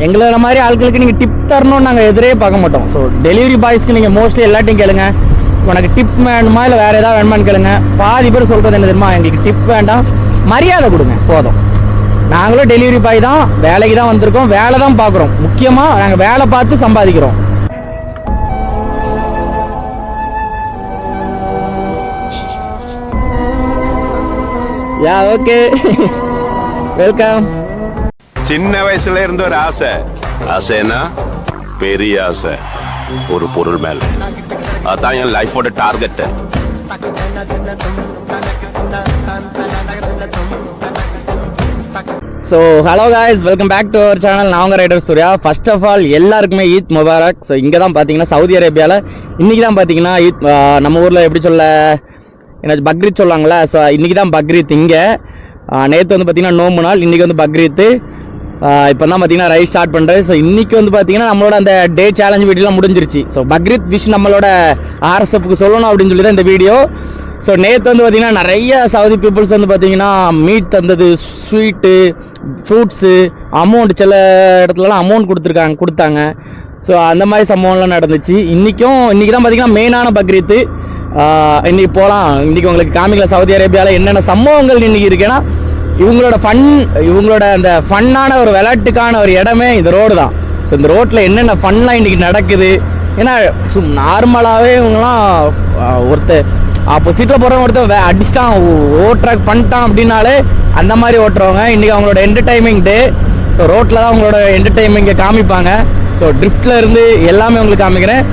எங்களை மாதிரி ஆட்களுக்கு நீங்கள் டிப் தரணும்னு நாங்கள் எதிரே பார்க்க மாட்டோம். ஸோ டெலிவரி பாய்ஸ்க்கு நீங்கள் மோஸ்ட்லி எல்லாத்தையும் கேளுங்க, உனக்கு டிப் வேணுமா இல்லை வேறு ஏதாவது வேணுமான்னு கேளுங்க. பாதி பேர் சொல்கிறது என்ன தெரியுமா, எங்களுக்கு டிப் வேண்டாம், மரியாதை கொடுங்க போதும். நாங்களும் டெலிவரி பாய் தான், வேலைக்கு தான் வந்திருக்கோம், வேலை தான் பார்க்குறோம். முக்கியமாக நாங்கள் வேலை பார்த்து சம்பாதிக்கிறோம். Yeah okay welcome. சின்ன வயசுல இருந்த ஒரு ஆசைன்னா பெரிய ஆசை ஒரு பொருள் மேல. அதான் என் லைஃபோட target. So hello guys, welcome back to our channel. நான் உங்கள் rider Surya. First of all எல்லாருக்குமே ஈத் முபாரக். ஸோ இங்கே தான் பார்த்தீங்கன்னா சவுதி அரேபியாவில் இன்றைக்கி தான் பார்த்தீங்கன்னா ஈத். நம்ம ஊரில் எப்படி சொல்ல, என்ன பக்ரீத் சொல்லுவாங்களே. ஸோ இன்றைக்கி தான் பக்ரீத் இங்கே. நேற்று வந்து பார்த்தீங்கன்னா நோம்பு நாள், இன்றைக்கி வந்து பக்ரீத்து. இப்போ தான் பார்த்தீங்கன்னா ரைஸ் ஸ்டார்ட் பண்ணுறது. ஸோ இன்றைக்கி வந்து பார்த்தீங்கன்னா நம்மளோட அந்த டே சேலஞ்ச் வீடியோலாம் முடிஞ்சிருச்சு. ஸோ பக்ரீத் விஷ் நம்மளோட RSFக்கு சொல்லணும் அப்படின்னு சொல்லி தான் இந்த வீடியோ. ஸோ நேற்று வந்து பார்த்தீங்கன்னா நிறைய சவுதி பீப்புள்ஸ் வந்து பார்த்தீங்கன்னா மீட் தந்தது, ஸ்வீட்டு, ஃப்ரூட்ஸு, அமௌண்ட் சில இடத்துலலாம் அமௌண்ட் கொடுத்தாங்க. ஸோ அந்த மாதிரி சம்பவம்லாம் நடந்துச்சு. இன்றைக்கி தான் பார்த்தீங்கன்னா மெயினான பக்ரீத்து. இன்றைக்கி போகலாம், இன்றைக்கி உங்களுக்கு காமிக்கல சவுதி அரேபியாவில் என்னென்ன சம்பவங்கள் இன்றைக்கி இருக்குன்னா, இவங்களோட அந்த ஃபன்னான ஒரு விளையாட்டுக்கான ஒரு இடமே இந்த ரோடு தான். ஸோ இந்த ரோட்டில் என்னென்ன ஃபன்லாம் இன்றைக்கி நடக்குது. ஏன்னா நார்மலாகவே இவங்களாம் ஆப்போசிட்டில் போகிறவங்க ஒருத்தர் அடிச்சிட்டான், ஓவர்ட்ராக் பண்ணிட்டான் அப்படின்னாலே அந்த மாதிரி ஓட்டுறவங்க. இன்றைக்கி அவங்களோட என்டர்டைன்மெண்ட் டே. ஸோ ரோட்டில் தான் அவங்களோட என்டர்டைன்மெண்ட்டை காமிப்பாங்க. ஸோ ட்ரிஃப்டில் இருந்து எல்லாமே உங்களுக்கு காமிக்கிறேன்.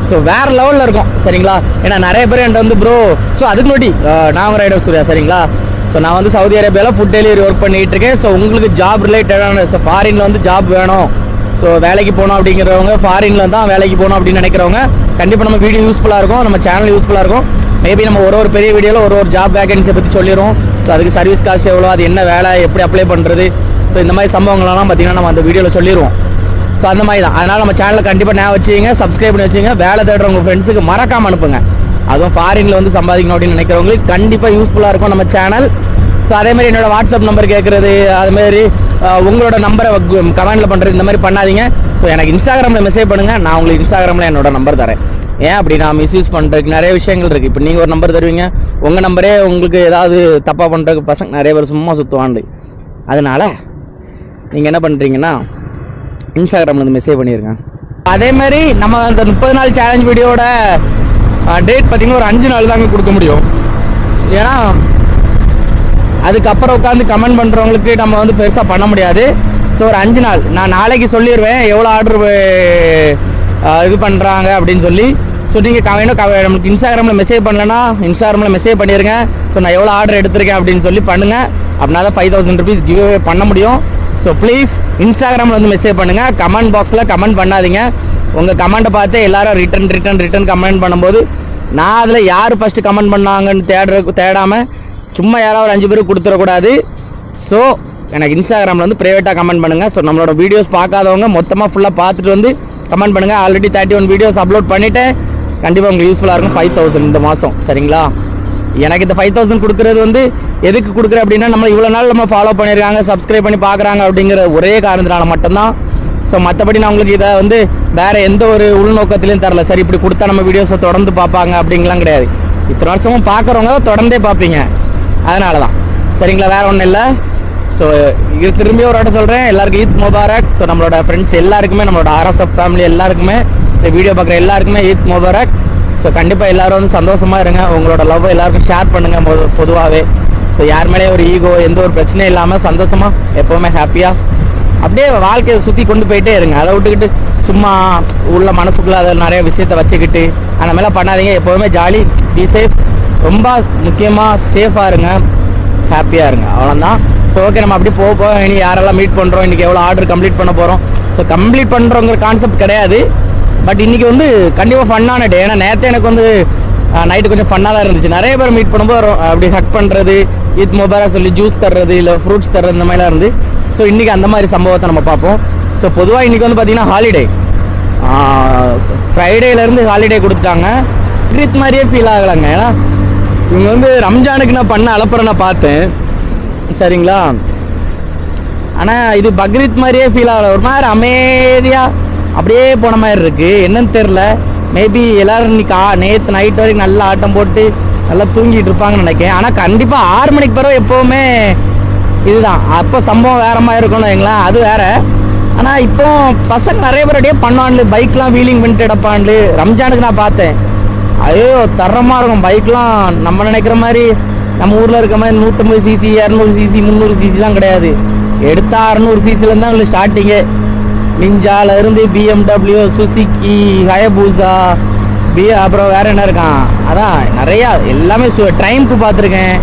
ஸோ வேறு லெவலில் இருக்கும் சரிங்களா. ஏன்னா நிறைய பேர் என்கிட்ட வந்து ப்ரோ, ஸோ அதுக்கு முன்னாடி நான் உங்கள் ரைடர் சூர்யா சரிங்களா. ஸோ நான் வந்து சவுதி அரேபியாவில் ஃபுட் டெலிவரி ஒர்க் பண்ணிகிட்டு இருக்கேன். ஸோ உங்களுக்கு ஜாப் ரிலேட்டடான ஃபாரினில் வந்து ஜாப் வேணும், ஸோ வேலைக்கு போகணும் அப்படிங்கிறவங்க, ஃபாரினில் தான் வேலைக்கு போகணும் அப்படின்னு நினைக்கிறவங்க கண்டிப்பாக நம்ம வீடியோ யூஸ்ஃபுல்லாக இருக்கும், நம்ம சேனல் யூஸ்ஃபுல்லாக இருக்கும். மேபி நம்ம ஒரு பெரிய வீடியோவில் ஒரு ஜாப் வேகன்சியை பற்றி சொல்லிடுவோம். ஸோ அதுக்கு சர்வீஸ் காஸ்ட் எவ்வளோ, அது என்ன வேலை, எப்படி அப்ளை பண்ணுறது, ஸோ இந்த மாதிரி சம்பவங்கள்லாம் பார்த்தீங்கன்னா நம்ம அந்த வீடியோவில் சொல்லிடுவோம். ஸோ அந்த மாதிரி தான். அதனால் நம்ம சேனலில் கண்டிப்பாக ஞாபகம் வச்சுங்க, சப்ஸ்கிரைப் பண்ணி வச்சுங்க. வேலை தேடுறவங்க ஃப்ரெண்ட்ஸுக்கு மறக்காமல் அனுப்புங்க. அதுவும் ஃபாரினில் வந்து சம்பாதிக்கணும் அப்படின்னு நினைக்கிறவங்களுக்கு கண்டிப்பாக யூஸ்ஃபுல்லாக இருக்கும் நம்ம சேனல். ஸோ அதேமாதிரி என்னோடய வாட்ஸ்அப் நம்பர் கேட்குறது, அதுமாதிரி உங்களோட நம்பரை கமெண்டில் பண்ணுறது, இந்த மாதிரி பண்ணாதீங்க. ஸோ எனக்கு இன்ஸ்டாகிராமில் மெசேஜ் பண்ணுங்கள், நான் உங்களுக்கு இன்ஸ்டாகிராமில் என்னோட நம்பர் தரேன். ஏன் அப்படி நான் மிஸ்யூஸ் பண்ணுறதுக்கு நிறைய விஷயங்கள் இருக்குது. இப்போ நீங்கள் ஒரு நம்பர் தருவீங்க, உங்கள் நம்பரே உங்களுக்கு ஏதாவது தப்பாக பண்ணுறதுக்கு பசங்க நிறைய பேர் சும்மா சுற்றுவாண்டு. அதனால் நீங்கள் என்ன பண்ணுறீங்கன்னா இன்ஸ்டாகிராமில் வந்து மெசேஜ் பண்ணிடுங்க. அதேமாதிரி நம்ம அந்த 30 நாள் சேலஞ்ச் வீடியோட டேட் பார்த்திங்கன்னா ஒரு 5 நாள் தாங்க கொடுக்க முடியும். ஏன்னா அதுக்கப்புறம் உட்காந்து கமெண்ட் பண்ணுறவங்களுக்கு நம்ம வந்து பெருசாக பண்ண முடியாது. ஸோ ஒரு 5 நாள் நான் நாளைக்கு சொல்லிடுவேன் எவ்வளோ ஆர்டர் இது பண்ணுறாங்க அப்படின்னு சொல்லி. ஸோ நீங்கள் நம்மளுக்கு இன்ஸ்டாகிராமில் மெசேஜ் பண்ணலன்னா இன்ஸ்டாகிராமில் மெசேஜ் பண்ணிடுங்க. ஸோ நான் எவ்வளோ ஆர்டர் எடுத்திருக்கேன் அப்படின்னு சொல்லி பண்ணுங்கள். அப்படின்னா தான் 5000 rupees கிவ் அவே பண்ண முடியும். ஸோ ப்ளீஸ் இன்ஸ்டாகிராமில் வந்து மெசேஜ் பண்ணுங்கள். கமெண்ட் பாக்ஸில் கமெண்ட் பண்ணாதீங்க. உங்கள் கமெண்ட்டை பார்த்து எல்லாரும் ரிட்டன் கமெண்ட் பண்ணும்போது நான் அதில் யார் ஃபஸ்ட்டு கமெண்ட் பண்ணாங்கன்னு தேடாமல் சும்மா யாராவது 5 பேருக்கு கொடுத்துடக்கூடாது. ஸோ எனக்கு இன்ஸ்டாகிராமில் வந்து ப்ரைவேட்டாக கமெண்ட் பண்ணுங்கள். ஸோ நம்மளோட வீடியோஸ் பார்க்காதவங்க மொத்தமாக ஃபுல்லாக பார்த்துட்டு வந்து கமெண்ட் பண்ணுங்கள். ஆல்ரெடி 31 வீடியோஸ் அப்லோட் பண்ணிவிட்டேன். கண்டிப்பாக உங்களுக்கு யூஸ்ஃபுல்லாக இருக்கும். 5000 இந்த மாதம் சரிங்களா. எனக்கு இந்த 5000 கொடுக்குறது வந்து எதுக்கு கொடுக்குறேன் அப்படின்னா, நம்ம இவ்வளோ நாள் நம்ம ஃபாலோ பண்ணியிருக்காங்க, சப்ஸ்கிரைப் பண்ணி பார்க்குறாங்க அப்படிங்கிற ஒரே காரணத்தினால மட்டும்தான். ஸோ மற்றபடி நான் உங்களுக்கு இதை வந்து வேறு எந்த ஒரு உள்நோக்கத்திலையும் தரல. சரி இப்படி கொடுத்தா நம்ம வீடியோஸை தொடர்ந்து பார்ப்பாங்க அப்படிங்கலாம் கிடையாது. இத்தனை வருஷமும் பார்க்குறவங்க தான் தொடர்ந்தே பார்ப்பீங்க, அதனால தான் சரிங்களா, வேறு ஒன்றும் இல்லை. ஸோ இது திரும்பி ஒரு வாட்ட சொல்கிறேன், எல்லாருக்கும் ஈத் முபாரக். ஸோ நம்மளோட ஃப்ரெண்ட்ஸ் எல்லாருக்குமே, நம்மளோட RSF ஃபேமிலி எல்லாருக்குமே, இந்த வீடியோ பார்க்குற எல்லாருக்குமே ஈத் முபாரக். ஸோ கண்டிப்பாக எல்லோரும் வந்து சந்தோஷமாக இருங்க. உங்களோட லவ் எல்லாருக்கும் ஷேர் பண்ணுங்கள் பொதுவாகவே. ஸோ யார் மேலேயும் ஒரு ஈகோ, எந்த ஒரு பிரச்சனையும் இல்லாமல் சந்தோஷமாக எப்போவுமே ஹாப்பியாக அப்படியே வாழ்க்கையை சுற்றி கொண்டு போயிட்டே இருங்க. அதை விட்டுக்கிட்டு சும்மா உள்ள மனசுக்குள்ளே அதை நிறைய விஷயத்தை வச்சுக்கிட்டு அந்த மாதிரிலாம் பண்ணாதீங்க. எப்போவுமே ஜாலி, பி சேஃப், ரொம்ப முக்கியமாக சேஃபாக இருங்க, ஹாப்பியாக இருங்க, அவ்வளோதான். ஸோ ஓகே, நம்ம அப்படி போக இனி யாரெல்லாம் மீட் பண்ணுறோம், இன்றைக்கி எவ்வளோ ஆர்டர் கம்ப்ளீட் பண்ண போகிறோம். ஸோ கம்ப்ளீட் பண்ணுறோங்கிற கான்செப்ட் கிடையாது, பட் இன்றைக்கி வந்து கண்டிப்பாக ஃபன்னான டே. ஏன்னா நேற்று எனக்கு வந்து நைட்டு கொஞ்சம் ஃபன்னாக தான் இருந்துச்சு. நிறைய பேர் மீட் பண்ணும்போது அப்படி ஹக் பண்ணுறது, ஈத் முபாரக் சொல்லி ஜூஸ் தர்றது, இல்லை ஃப்ரூட்ஸ் தர்றது, இந்த மாதிரிலாம் இருந்து. ஸோ இன்றைக்கி அந்த மாதிரி சம்பவத்தை நம்ம பார்ப்போம். ஸோ பொதுவாக இன்றைக்கி வந்து பார்த்திங்கன்னா ஹாலிடே, ஃப்ரைடேலேருந்து ஹாலிடே கொடுத்துட்டாங்க. பக்ரீத் மாதிரியே ஃபீல் ஆகலாங்க. ஏன்னா இவங்க வந்து ரம்ஜானுக்கு நான் பண்ண அலப்பறை நான் பார்த்தேன் சரிங்களா. ஆனால் இது பக்ரீத் மாதிரியே ஃபீல் ஆகல, ஒரு மாதிரி அமைதியாக அப்படியே போன மாதிரி இருக்குது. என்னன்னு தெரில, மேபி எல்லோரும் இன்னைக்கு நேற்று நைட் வரைக்கும் நல்லா ஆட்டம் போட்டு நல்லா தூங்கிட்டு இருப்பாங்கன்னு நினைக்கிறேன். ஆனால் கண்டிப்பாக 6 மணிக்கு பிறகு எப்போவுமே இதுதான், அப்போ சம்பவம் வேற மாதிரி இருக்கும்னு வைங்களேன், அது வேற. ஆனால் இப்போ பசங்க நிறைய பேர் அப்படியே பண்ணுவான்ல, பைக்லாம் வீலிங் பண்ணிட்டு எடுப்பான்ல. ரம்ஜானுக்கு நான் பார்த்தேன், ஐயோ தரமாக இருக்கும் பைக்லாம். நம்ம நினைக்கிற மாதிரி நம்ம ஊரில் இருக்க மாதிரி 150 சிசி 200 சிசி 300 சிசிலாம் கிடையாது. எடுத்தா 600 சிசிலேருந்து தான் உங்களுக்கு ஸ்டார்டிங்கே. நிஞ்சால இருந்து BMW, சுசுக்கி, ஹயபூசா, அப்புறம் வேற என்ன இருக்கான், அதான் நிறையா எல்லாமே ட்ரைம்க்கு பார்த்துருக்கேன்.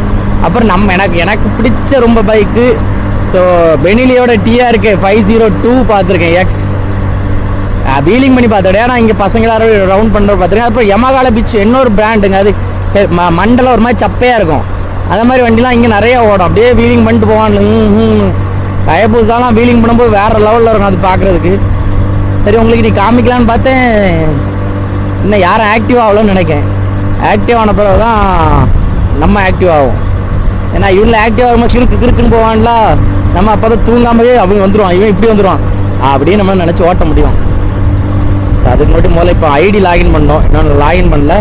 அப்புறம் எனக்கு பிடிச்ச ரொம்ப பைக்கு, ஸோ பெனிலியோட TRK 502 பார்த்துருக்கேன் எக்ஸ். வீலிங் பண்ணி பார்த்துட்டேன். ஆனால் இங்கே பசங்க எல்லாரும் ரவுண்ட் பண்ணுற பார்த்துருக்கேன். அப்புறம் யமகால பீச் இன்னொரு பிராண்டுங்க, அது மண்டலம் ஒரு மாதிரி சப்பையாக இருக்கும். அதே மாதிரி வண்டிலாம் இங்கே நிறையா ஓடும், அப்படியே வீலிங் பண்ணிட்டு போவான். ஹயபூசாலாம் வீலிங் பண்ணும்போது வேறு லெவலில் இருக்கும் அது பார்க்குறதுக்கு. சரி உங்களுக்கு நீ காமிக்கலான்னு பார்த்தேன், இன்னும் யாரும் ஆக்டிவ் ஆகலன்னு நினைக்கிறேன். ஆக்டிவ் ஆன பிறகு தான் நம்ம ஆக்டிவ் ஆகும். ஏன்னா இவனில் ஆக்டிவ் ஆகும்போது கிறுக்குன்னு போவான்ல, நம்ம அப்போ தான் தூங்காமலே அவங்க வந்துடுவான், இவன் இப்படி வந்துடுவான் அப்படின்னு நம்ம நினச்சி ஓட்ட முடியும். ஸோ அதுக்கு மட்டும் முதல்ல இப்போ ஐடி லாகின் பண்ணோம், இன்னொன்று லாகின் பண்ணல.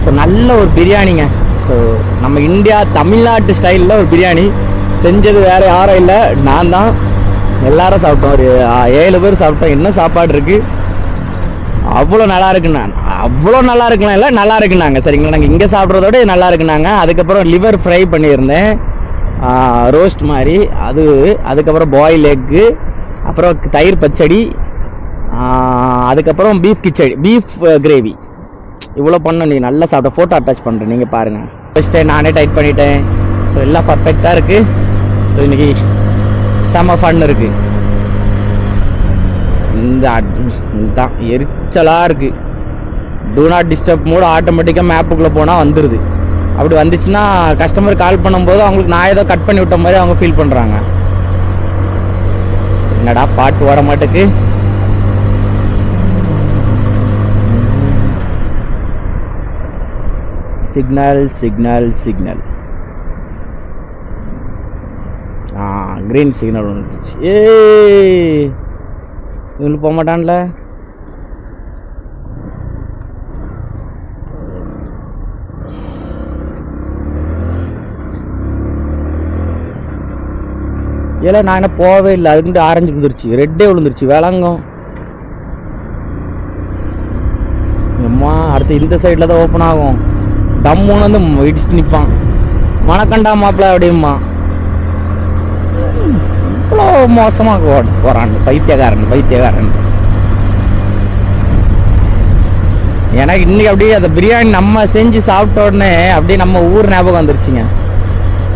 ஸோ நல்ல ஒரு பிரியாணிங்க. ஸோ நம்ம இந்தியா தமிழ்நாட்டு ஸ்டைலில் ஒரு பிரியாணி செஞ்சது வேறு யாரும் இல்லை, நான் தான். எல்லாரும் சாப்பிட்டோம், ஒரு 7 பேர் சாப்பிட்டோம். என்ன சாப்பாடு இருக்குது, அவ்வளோ நல்லா இருக்குண்ணா, அவ்வளோ நல்லா இருக்குண்ணா, இல்லை நல்லா இருக்குனாங்க. சரிங்களா, நாங்கள் இங்கே சாப்பிட்றதோட நல்லா இருக்குனாங்க. அதுக்கப்புறம் லிவர் ஃப்ரை பண்ணியிருந்தேன், ரோஸ்ட் மாதிரி அது. அதுக்கப்புறம் பாயில் எக்கு, அப்புறம் தயிர் பச்சடி, அதுக்கப்புறம் பீஃப் கிச்சடி, பீஃப் கிரேவி. இவ்வளோ பண்ண நீ நல்லா சாப்பிட்ட, ஃபோட்டோ அட்டாச் பண்ணுறேன், நீங்கள் பாருங்கள். ஃபஸ்ட்டு நானே டைட் பண்ணிட்டேன். ஸோ எல்லாம் பர்ஃபெக்டாக இருக்குது. ஸோ இன்றைக்கி செம ஃபன் இருக்குது. தான் எரிச்சலாக இருக்குது. டூ நாட் டிஸ்டர்ப் மோடு ஆட்டோமேட்டிக்காக மேப்புக்குள்ளே போனால் வந்துடுது. அப்படி வந்துச்சுன்னா கஸ்டமர் கால் பண்ணும்போது அவங்களுக்கு நான் ஏதோ கட் பண்ணி விட்ட மாதிரி அவங்க ஃபீல் பண்ணுறாங்க. என்னடா பாட்டு ஓட மாட்டுக்கு. Signal signal signal, green signal வந்துச்சு. இவங்களுக்கு போக மாட்டான்ல. இல்லை நான் என்ன போகவே இல்லை, அதுக்கு ஆரஞ்சு விழுந்துருச்சு, ரெட்டே விழுந்துருச்சு, விளங்கும். அம்மா அடுத்து இந்த சைடில் தான் ஓப்பன் ஆகும். டம்முன்னு வந்து இடிச்சுட்டு நிற்பான், மணக்கண்டா மாப்பிள்ள அப்படியும்மா. இவ்வளோ மோசமாக போகிறான் பைத்தியக்காரன். எனக்கு இன்னைக்கு அப்படியே அந்த பிரியாணி நம்ம செஞ்சு சாப்பிட்ட உடனே அப்படியே நம்ம ஊர் ஞாபகம் வந்துருச்சுங்க.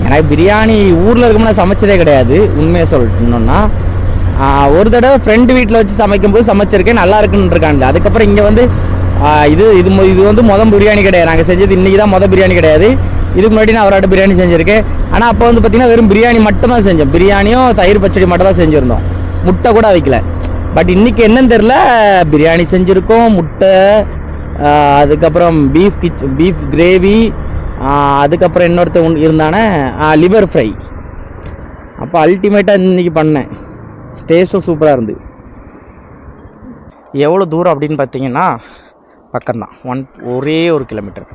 எனக்கு பிரியாணி ஊரில் இருக்கும்போது சமைச்சதே கிடையாது, உண்மையை சொல்லணும்னா. ஒரு தடவை ஃப்ரெண்டு வீட்டில் வச்சு சமைக்கும்போது சமைச்சிருக்கேன், நல்லா இருக்குன்னு இருக்காங்க. அதுக்கப்புறம் இங்கே வந்து இது வந்து மொதல் பிரியாணி கிடையாது நாங்கள் செஞ்சது, இன்றைக்கி தான் மொதல் பிரியாணி கிடையாது. இதுக்கு முன்னாடி நான் அவரோட பிரியாணி செஞ்சுருக்கேன். ஆனால் அப்போ வந்து பார்த்திங்கன்னா வெறும் பிரியாணி மட்டும் தான் செஞ்சோம், பிரியாணியும் தயிர் பச்சடி மட்டும் தான் செஞ்சுருந்தோம், முட்டை கூட வைக்கல. பட் இன்றைக்கி என்னன்னு தெரில, பிரியாணி செஞ்சுருக்கோம், முட்டை, அதுக்கப்புறம் பீஃப் கிரேவி, அதுக்கப்புறம் இன்னொருத்த இருந்தானே லிவர் ஃப்ரை. அப்போ அல்டிமேட்டாக இன்றைக்கி பண்ணேன், டேஸ்ட்டும் சூப்பராக இருந்து. எவ்வளோ தூரம் அப்படின்னு பார்த்தீங்கன்னா பக்கம்தான், ஒரே 1 கிலோமீட்டர்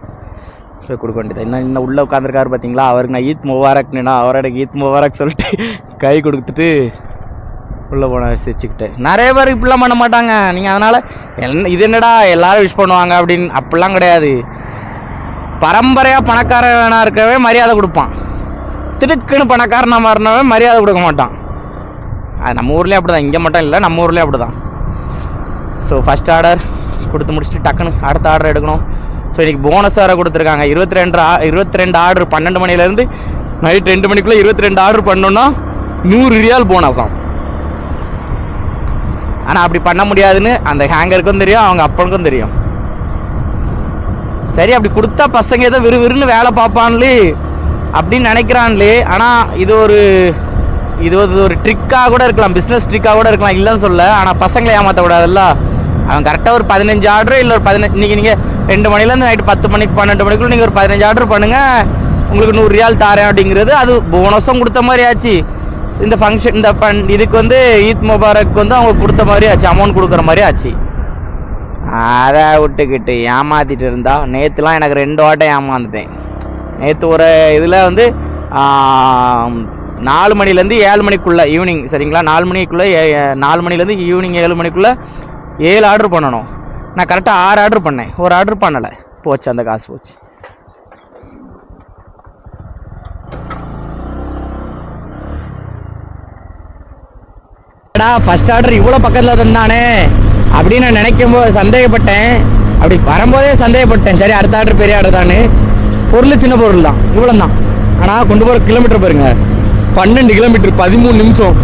போய் கொடுக்க வேண்டியது. இன்னும் உள்ளே உட்காந்துருக்காரு பார்த்தீங்களா, அவருக்கு நான் ஈத் முபாரக்னா அவரோட ஈத் முபாரக் சொல்லிட்டு கை கொடுத்துட்டு உள்ளே போன சிரிச்சுக்கிட்டு. நிறைய பேர் இப்படிலாம் பண்ண மாட்டாங்க நீங்கள், அதனால் இது என்னடா எல்லோரும் விஷ் பண்ணுவாங்க அப்படின்னு அப்படிலாம் கிடையாது. பரம்பரையாக பணக்காரனாக இருக்கவே மரியாதை கொடுப்பான், திடுக்குன்னு பணக்காரனாக மாறினவே மரியாதை கொடுக்க மாட்டான். அது நம்ம ஊர்லேயே அப்படி தான், இங்கே மட்டும் இல்லை, நம்ம ஊர்லேயே அப்படி தான். ஸோ ஃபஸ்ட் ஆர்டர் கொடுத்து முடிச்சுட்டு டக்குன்னு அடுத்த ஆர்டர் எடுக்கணும். ஸோ இன்றைக்கி போனஸ் வேறு கொடுத்துருக்காங்க. 22 ஆர்டர் 12 மணிலேருந்து நைட் 2 மணிக்குள்ளே 22 ஆர்டர் பண்ணோன்னா 100 ரியால் போனஸாம். ஆனால் அப்படி பண்ண முடியாதுன்னு அந்த ஹேங்கருக்கும் தெரியும், அவங்க அப்பனுக்கும் தெரியும். சரி அப்படி கொடுத்தா பசங்க ஏதோ விறுவிறுன்னு வேலை பார்ப்பான்லே அப்படின்னு நினைக்கிறான்லே. ஆனால் இது ஒரு ட்ரிக்காக கூட இருக்கலாம், பிஸ்னஸ் ட்ரிக்காக கூட இருக்கலாம், இல்லைன்னு சொல்ல. ஆனால் பசங்களை ஏமாற்றக்கூடாதுல்ல. அவன் கரெக்டாக ஒரு 15 ஆர்டர் இல்லை ஒரு 15, இன்றைக்கி நீங்கள் 2 மணிலேருந்து நைட்டு 10 மணிக்கு 12 மணிக்குள்ள நீங்கள் ஒரு 15 ஆர்டர் பண்ணுங்கள், உங்களுக்கு 100 ரியால் தாரேன் அப்படிங்கிறது அது போனஸும் கொடுத்த மாதிரி ஆச்சு, இந்த ஃபங்க்ஷன் இதுக்கு வந்து ஈத் முபாரக் வந்து அவங்க கொடுத்த மாதிரி ஆச்சு, அமௌண்ட் கொடுக்குற மாதிரி ஆச்சு. அதை விட்டுக்கிட்டு ஏமாத்திட்டு இருந்தா. நேற்றுலாம் எனக்கு 2 வாட்டம் ஏமாந்துட்டேன். நேற்று ஒரு இதில் வந்து 4 மணிலேருந்து 7 மணிக்குள்ளே ஈவினிங், சரிங்களா, 4 மணிக்குள்ளே 4 மணிலேருந்து ஈவினிங் 7 மணிக்குள்ளே 7 ஆர்டர் பண்ணணும். நான் கரெக்டாக 6 ஆர்டர் பண்ணேன், ஒரு ஆர்டர் பண்ணலை, போச்சு அந்த காசு போச்சு. ஃபர்ஸ்ட் ஆர்டர் இவ்வளோ பக்கத்தில் தந்தானே அப்படின்னு நான் நினைக்கும் போது சந்தேகப்பட்டேன். அப்படி வரும்போதே சந்தேகப்பட்டேன், சரி அடுத்த ஆர்டர் பெரிய ஆர்டர் தானே. பொருள் சின்ன பொருள் தான், இவ்வளோ தான். ஆனால் கொண்டு போகிற கிலோமீட்டர் பாருங்க, 12 கிலோமீட்டர் 13 நிமிஷம்.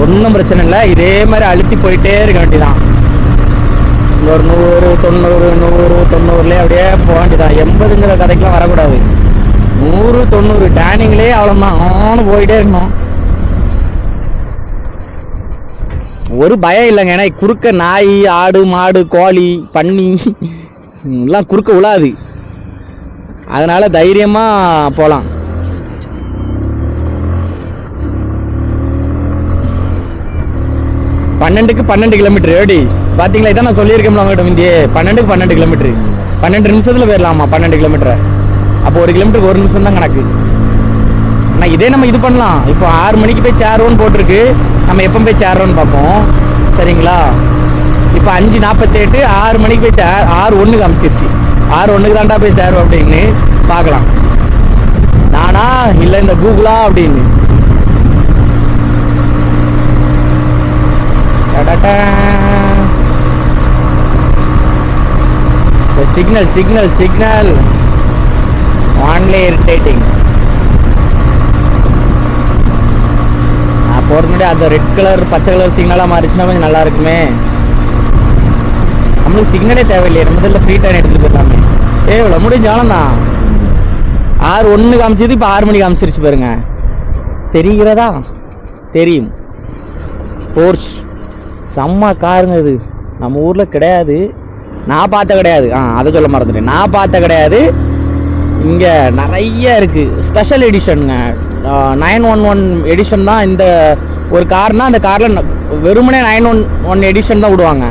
ஒன்றும் பிரச்சனை இல்லை, இதே மாதிரி அழுத்தி போயிட்டே இருக்க வேண்டியதான். ஒரு 100 90 100 90 அப்படியே போக வேண்டியதான். 80ங்கிற கதைக்கெலாம் வரக்கூடாது. 100 90 டேனிங்லேயே அவ்வளோதான், ஆனும் போயிட்டே இருக்கணும். ஒரு பயம் இல்லைங்க, ஏன்னா குறுக்க நாய் ஆடு மாடு கோழி பன்னி எல்லாம் குறுக்க விழாது, அதனால தைரியமா போகலாம். பன்னெண்டுக்கு 12 கிலோமீட்டர் எப்படி பார்த்தீங்களா? இதான் நான் சொல்லியிருக்கேன் உங்கள்கிட்ட முந்தையே, 12க்கு 12 கிலோமீட்டர் 12 நிமிஷத்தில் போயிடலாமா 12 கிலோமீட்டர். அப்போ 1 கிலோமீட்டருக்கு 1 நிமிஷம் தான் கணக்கு. ஆனால் இதே நம்ம இது பண்ணலாம். இப்போ 6 மணிக்கு போய் சேருவோன்னு போட்டிருக்கு, நம்ம எப்போ போய் சேரோன்னு பார்ப்போம், சரிங்களா? இப்போ 5:48, 6 மணிக்கு போய் 6:01 காமிச்சிருச்சு. 6:01 தாண்டா போய் சேருவோம் அப்படின்னு பார்க்கலாம். நானா இல்லை இந்த கூகுளா அப்படின்னு. Signal signal signal only irritating. போகிறது முன்னாடி அந்த ரெட் கலர் பச்சை கலர் சிக்னலாக மாறிச்சுன்னா கொஞ்சம் நல்லா இருக்குமே. நம்மளுக்கு சிக்னலே தேவையில்லையே, நம்ம இதில் ஃப்ரீ டைம் எடுத்துகிட்டு போயிடலாமே. இவ்வளோ முடிஞ்சாலும் தான் 6:01 காமிச்சது இப்போ 6 மணி காமிச்சிருச்சு பாருங்க, தெரிகிறதா? தெரியும். போர்ச் செம்ம காருங்க இது, நம்ம ஊரில் கிடையாது, நான் பார்த்த கிடையாது. அதை சொல்ல மறந்துட்டேன், நான் பார்த்த கிடையாது. இங்கே நிறைய இருக்குது, ஸ்பெஷல் எடிஷனுங்க. 911 எடிஷன் தான் இந்த ஒரு கார்னா, அந்த காரில் வெறுமனே 911 எடிஷன் தான் விடுவாங்க,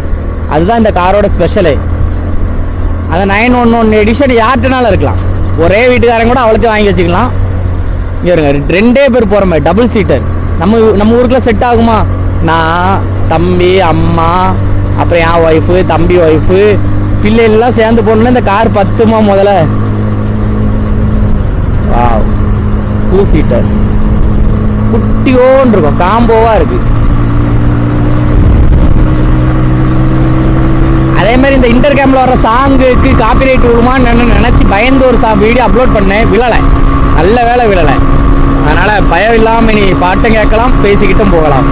அதுதான் இந்த காரோட ஸ்பெஷலு. அந்த 911 எடிஷன் யார்கிட்டனாலும் இருக்கலாம், ஒரே வீட்டுக்காரங்க கூட அவ்வளோத்தையும் வாங்கி வச்சுக்கலாம். இங்கே இருங்க, 2 பேர் போகிற மாதிரி டபுள் சீட்டர். நம்ம ஊருக்குள்ள செட் ஆகுமா? நான், தம்பி, அம்மா, அப்புறம் என் ஒய்ஃபு, தம்பி ஒய்ஃபு, பிள்ளைகள்லாம் சேர்ந்து போகணுன்னா இந்த கார் பத்துமா முதல்ல? வாவ், 2 சீட்டர் குட்டியோன்னு இருக்கும், காம்போவா இருக்கு. அதே மாதிரி இந்த இன்டர் கேம்ல வர சாங்குக்கு காப்பிரைட் விழுமான்னு நினைச்சு பயந்து ஒரு வீடியோ அப்லோட் பண்ணேன், விழலை. நல்ல வேலை விழலை. அதனால பயம் இல்லாம நீ பாட்டும் கேட்கலாம், பேசிக்கிட்டும் போகலாம்.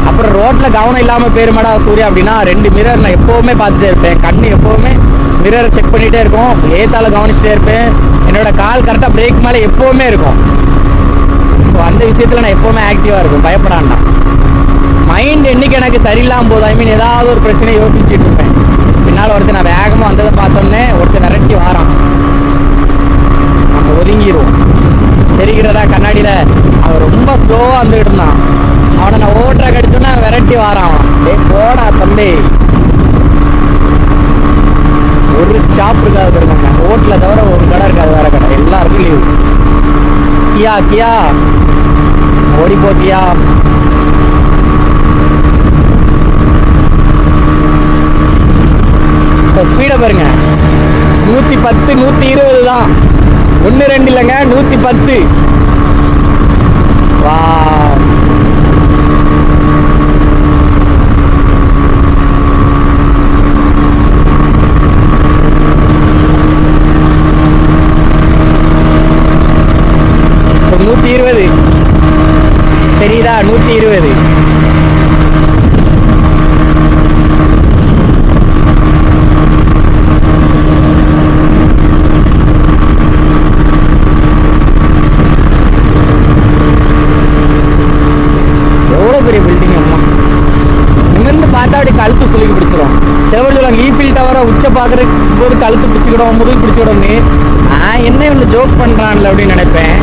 அப்புறம் ரோட்ல கவனம் இல்லாம பேருமாடா சூர்யா அப்படின்னா, 2 மிரர் நான் எப்பவுமே பார்த்துட்டே இருப்பேன். கண்ணு எப்பவுமே மிரரை செக் பண்ணிட்டே இருக்கும், ஏத்தால கவனிச்சுட்டே இருப்பேன். என்னோட கால் கரெக்டாக பிரேக் மேலே எப்போவுமே இருக்கும். ஸோ அந்த விஷயத்தில் நான் எப்போவுமே ஆக்டிவாக இருக்கும், பயப்படாண்டா. மைண்ட் என்னைக்கு எனக்கு சரியில்லாமல் போதும், ஐ மீன் ஏதாவது ஒரு பிரச்சனையை யோசிச்சுட்டு இருப்பேன். பின்னால் ஒருத்தர் நான் வேகமாக வந்ததை பார்த்தோன்னே ஒருத்தர் விரட்டி வாரான், நம்ம ஒதுங்கிடுவோம். தெரிகிறதா? கண்ணாடியில் அவன் ரொம்ப ஸ்லோவாக வந்துக்கிட்டு இருந்தான், அவனை நான் ஓட்டுற கடிச்சோன்னா விரட்டி வாரான். போடா தம்பி, ஒரு ஷாப் இருக்காது பாருங்க, ஹோட்டலில் தவிர ஒரு கடை இருக்காது, வேற கடை எல்லாருக்கும் லீவு. கியா கியா ஓடிப்போ கியா. இப்போ ஸ்பீடை பாருங்க, 110 120 தான், 1 2 இல்லைங்க, 110. வா, தெரியுதா? 120. எவ்வளோ பெரிய பில்டிங் அம்மா, நிமிர்ந்து பார்த்தா அப்படி கழுத்து சுலுக்கி பிடிச்சிடும். சிலவர் சொல்லுவாங்க ஈஃபில் டவரை உச்ச பார்க்குறதுக்கு போது கழுத்து பிடிச்சிக்கிடும், முதுகு பிடிச்சிக்கிடும்னு. நான் என்ன இவ்வளோ ஜோக் பண்ணுறான்ல அப்படின்னு நினைப்பேன்.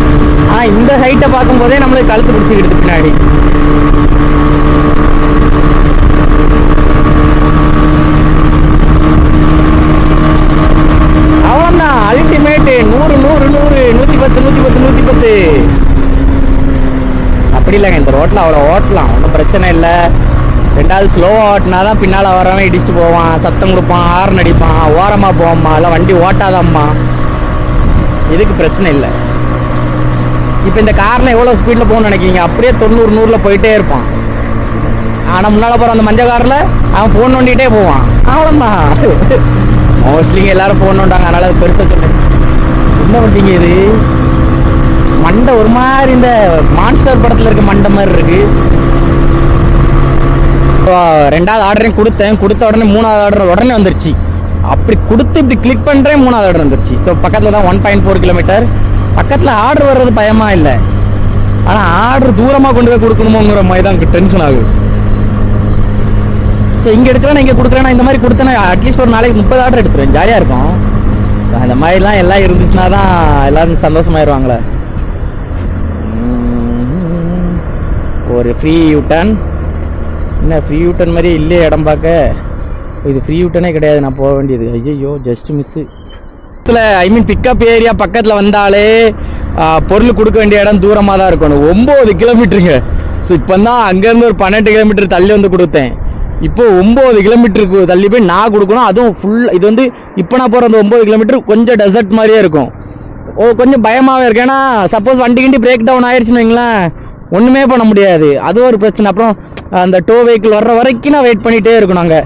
ஆனால் இந்த ஹைட்டை பார்க்கும்போதே நம்மளுக்கு கழுத்து பிடிச்சிக்கிட்டு பின்னாடி. அவ்வளோதான் அல்டிமேட்டு. 100 100 100 110 110 110. அப்படி இல்லைங்க, இந்த ரோட்டில் அவ்வளோ ஓட்டலாம், ஒன்றும் பிரச்சனை இல்லை. ரெண்டாவது ஸ்லோவாக ஓட்டினா தான் பின்னால் வரவன் இடிச்சுட்டு போவான், சத்தம் கொடுப்பான், ஹார்ன் அடிப்பான், ஓரமாக போவாம்மா, இல்லை வண்டி ஓட்டாதாம்மா, இதுக்கு பிரச்சனை இல்லை. இப்போ இந்த காரில் எவ்வளோ ஸ்பீடில் போகணும்னு நினைக்கிங்க? அப்படியே 90 100 போயிட்டே இருப்பான். ஆனால் முன்னால் போகிற அந்த மஞ்சள் காரில் அவன் ஃபோன் நோண்டிகிட்டே போவான். அவ்வளோதான். மோஸ்ட்லிங்க எல்லாரும் ஃபோன் நோண்டாங்க, அதனால் அது பெருசாக சொல்லு. என்ன வண்டிங்க இது? மண்டை ஒரு மாதிரி இந்த மான்ஸ்டர் படத்தில் இருக்க மண்டை மாதிரி இருக்கு. ரெண்டாவது ஆர்டரையும் கொடுத்த உடனே மூணாவது ஆர்டர் உடனே வந்துருச்சு. அப்படி கொடுத்து இப்படி கிளிக் பண்ணுறேன், மூணாவது ஆர்டர் வந்துருச்சு. ஸோ பக்கத்தில் தான் 1.4 கிலோமீட்டர். பக்கத்தில் ஆர்டர் வர்றது பயமா இல்லை, ஆனால் ஆர்டர் தூரமாக கொண்டு போய் கொடுக்கணுமோங்கிற மாதிரி தான் எனக்கு டென்ஷன் ஆகுது. ஸோ இங்கே எடுக்கிறேன், இங்கே கொடுக்குறேன், இந்த மாதிரி கொடுத்தேன்னா அட்லீஸ்ட் ஒரு நாளைக்கு 30 ஆர்டர் எடுத்துருவேன், ஜாலியாக இருக்கும். ஸோ அந்த மாதிரிலாம் எல்லாம் இருந்துச்சுன்னா தான் எல்லோரும் சந்தோஷமாயிருவாங்களே. ஒரு ஃப்ரீ யூட்டன், என்ன ஃப்ரீ யூட்டன் மாதிரி இல்லையே இடம் பார்க்க. இது ஃப்ரீ யூட்டனே கிடையாது, நான் போக வேண்டியது. ஐயோ ஜஸ்ட் மிஸ்ஸு. ஐ மீன் பிக்கப் ஏரியா பக்கத்தில் வந்தாலே பொருள் கொடுக்க வேண்டிய இடம் தூரமாக தான் இருக்கணும். 9 கிலோமீட்டருங்க. ஸோ இப்போ தான் அங்கேருந்து ஒரு 12 கிலோமீட்டர் தள்ளி வந்து கொடுத்தேன். இப்போ 9 கிலோமீட்டருக்கு தள்ளி போய் நான் கொடுக்கணும். அதுவும் ஃபுல் இது வந்து இப்போ நான் போகிற அந்த 9 கிலோமீட்டர் கொஞ்சம் டெசர்ட் மாதிரியே இருக்கும். கொஞ்சம் பயமாகவே இருக்கு. ஏன்னா சப்போஸ் வண்டி கிண்டி பிரேக் டவுன் ஆயிடுச்சுன்னு வைங்களேன், ஒன்றுமே பண்ண முடியாது. அது ஒரு பிரச்சனை. அப்புறம் அந்த டோ வெஹிக்கிள் வர்ற வரைக்கும் நான் வெயிட் பண்ணிகிட்டே இருக்கணும் அங்கே.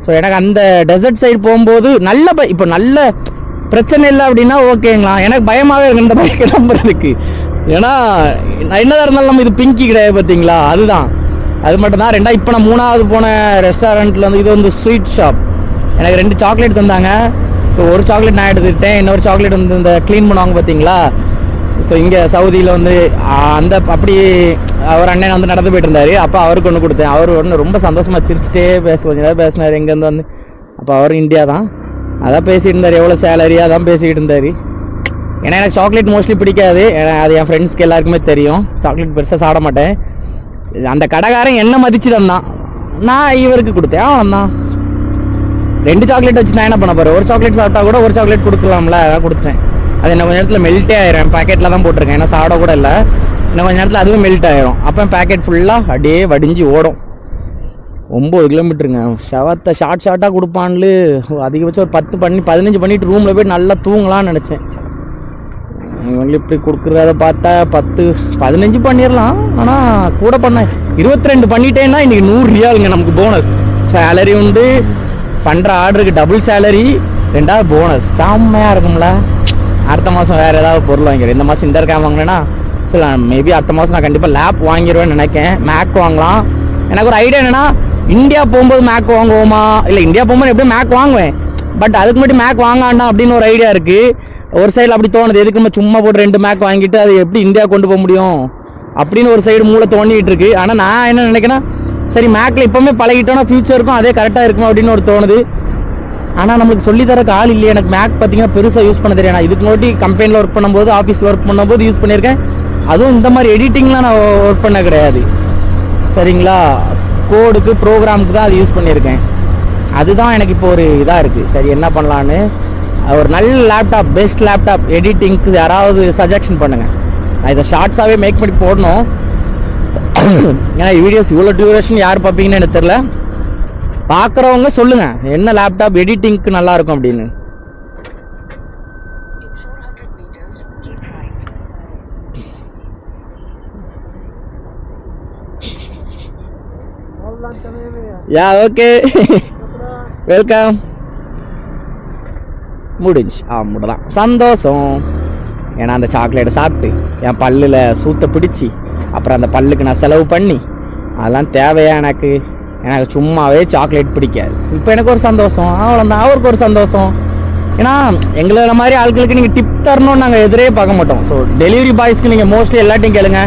ஸோ எனக்கு அந்த டெசர்ட் சைடு போகும்போது இப்போ நல்ல பிரச்சனை இல்லை அப்படின்னா ஓகேங்களா. எனக்கு பயமாகவே இருக்கு இந்த பைக்கை நம்புறதுக்கு. ஏன்னா நான் என்னதான் இருந்தாலும் நம்ம இது பிங்கி கிடையாது பார்த்தீங்களா, அதுதான் அது மட்டும் தான். இப்போ நான் 3வது போன ரெஸ்டாரண்ட்டில் வந்து இது வந்து ஸ்வீட் ஷாப். எனக்கு 2 சாக்லேட் தந்தாங்க. ஸோ ஒரு சாக்லேட் நான் எடுத்துக்கிட்டேன், இன்னொரு சாக்லேட் வந்து இந்த க்ளீன் பண்ணுவாங்க பார்த்தீங்களா. ஸோ இங்கே சவுதியில் வந்து அந்த அப்படி அவர் அண்ணன் வந்து நடந்து போயிட்டு இருந்தார். அப்போ அவருக்கு ஒன்று கொடுத்தேன். அவர் ஒன்று ரொம்ப சந்தோஷமாக சிரிச்சிட்டே கொஞ்சம் நேரம் பேசினார். எங்கேருந்து வந்து அப்போ அவர் இந்தியா தான், அதான் பேசிகிட்டு இருந்தார். எவ்வளோ சேலரி அதான் பேசிக்கிட்டு இருந்தார். ஏன்னா எனக்கு சாக்லேட் மோஸ்ட்லி பிடிக்காது, ஏன்னா அது என் ஃப்ரெண்ட்ஸ்க்கு எல்லாருக்குமே தெரியும். சாக்லேட் பெருசாக சாப்பிட மாட்டேன். அந்த கடைக்காரன் என்ன மதிச்சு தந்தான், நான் இவருக்கு கொடுத்தேன். அவன் தான் 2 சாக்லேட் வச்சு நான் என்ன பண்ண போகிறேன்? ஒரு சாக்லேட் சாப்பிட்டா கூட ஒரு சாக்லேட் கொடுக்கலாம்ல, அதான் கொடுத்தேன். அது என்ன கொஞ்சம் நேரத்தில் மெல்ட்டே ஆயிரும். பேக்கெட்டில் தான் போட்டிருக்கேன், ஏன்னா சாப்பிட கூட இல்லை. இன்னும் கொஞ்சம் நேரத்தில் அதுவும் மெல்ட் ஆயிரும். அப்போ பேக்கெட் ஃபுல்லாக அப்படியே வடிஞ்சு ஓடும். 9 கிலோமீட்டருங்க. ஷவத்தை ஷார்ட்டாக கொடுப்பான்னு அதிகபட்சம் ஒரு 10 பண்ணி 15 பண்ணிவிட்டு ரூமில் போய் நல்லா தூங்கலான்னு நினச்சேன். இவங்களும் இப்படி கொடுக்குறத பார்த்தா 10 15 பண்ணிடலாம். ஆனால் கூட பண்ணேன் 22 பண்ணிட்டேன்னா இன்றைக்கி 100 ரியாலுங்க நமக்கு போனஸ். சேலரி உண்டு, பண்ணுற ஆர்டருக்கு டபுள் சேலரி, 2வது போனஸ். செம்மையாக இருக்கும்ல. அடுத்த மாதம் வேறு ஏதாவது பொருள் வாங்கிடுவேன். இந்த மாதம் இந்த இருக்காம வாங்கினேன்னா சரி, மேபி அடுத்த மாதம் நான் கண்டிப்பாக லேப் வாங்கிடுவேன்னு நினைக்கிறேன். மேக் வாங்கலாம். எனக்கு ஒரு ஐடியா என்னென்னா, இந்தியா போகும்போது மேக் வாங்குவோமா, இல்லை இந்தியா போகும்போது எப்படியும் மேக் வாங்குவேன், பட் அதுக்கு மட்டும் மேக் வாங்காண்டா அப்படின்னு ஒரு ஐடியா இருக்குது. ஒரு சைடில் அப்படி தோணுது, எதுக்கு நம்ம சும்மா போட்டு 2 மேக் வாங்கிட்டு அது எப்படி இந்தியா கொண்டு போக முடியும் அப்படின்னு ஒரு சைடு மூளை தோண்டிகிட்டு இருக்கு. ஆனால் நான் என்ன நினைக்கிறேன்னா, சரி மேக்கில் இப்போவுமே பழகிட்டோன்னா ஃபியூச்சருக்கும் அதே கரெக்டாக இருக்கும் அப்படின்னு ஒரு தோணுது. ஆனால் நம்மளுக்கு சொல்லித்தரக்கு ஆள் இல்லையே. எனக்கு மேக் பார்த்தீங்கன்னா பெருசாக யூஸ் பண்ண தெரியும். நான் இதுக்கு முன்னாடி கம்பெனியில் ஒர்க் பண்ணும்போது, ஆஃபீஸில் ஒர்க் பண்ணும்போது யூஸ் பண்ணியிருக்கேன். அதுவும் இந்த மாதிரி எடிட்டிங்லாம் நான் ஒர்க் பண்ண கிடையாது சரிங்களா. கோடுக்கு ப்ரோக்ராமுக்கு தான் அது யூஸ் பண்ணியிருக்கேன். அதுதான் எனக்கு இப்போ ஒரு இதாக இருக்குது. சரி என்ன பண்ணலான்னு ஒரு நல்ல லேப்டாப், பெஸ்ட் லேப்டாப் எடிட்டிங்க்கு யாராவது சஜஷன் பண்ணுங்கள். நான் இதை ஷார்ட்ஸாகவே மேக் பண்ணி போடணும். ஏன்னா வீடியோஸ் இவ்வளோ டியூரேஷன் யார் பார்ப்பீங்கன்னு எனக்கு தெரில. பார்க்குறவங்க சொல்லுங்கள் என்ன லேப்டாப் எடிட்டிங்க்கு நல்லாயிருக்கும் அப்படின்னு. Yeah okay welcome. முடிஞ்சு முடிதான் சந்தோஷம். ஏன்னா அந்த சாக்லேட்டை சாப்பிட்டு என் பல்லில் சூத்தை பிடிச்சி அப்புறம் அந்த பல்லுக்கு நான் செலவு பண்ணி அதெல்லாம் தேவையா எனக்கு? எனக்கு சும்மாவே சாக்லேட் பிடிக்காது. இப்போ எனக்கு ஒரு சந்தோஷம், அவ்வளோதான். அவருக்கு ஒரு சந்தோஷம். ஏன்னா எங்களை மாதிரி ஆட்களுக்கு நீங்கள் டிப் தரணும்னு நாங்கள் எதிரே பார்க்க மாட்டோம். ஸோ டெலிவரி பாய்ஸ்க்கு நீங்கள் மோஸ்ட்லி எல்லாத்தையும் கேளுங்க,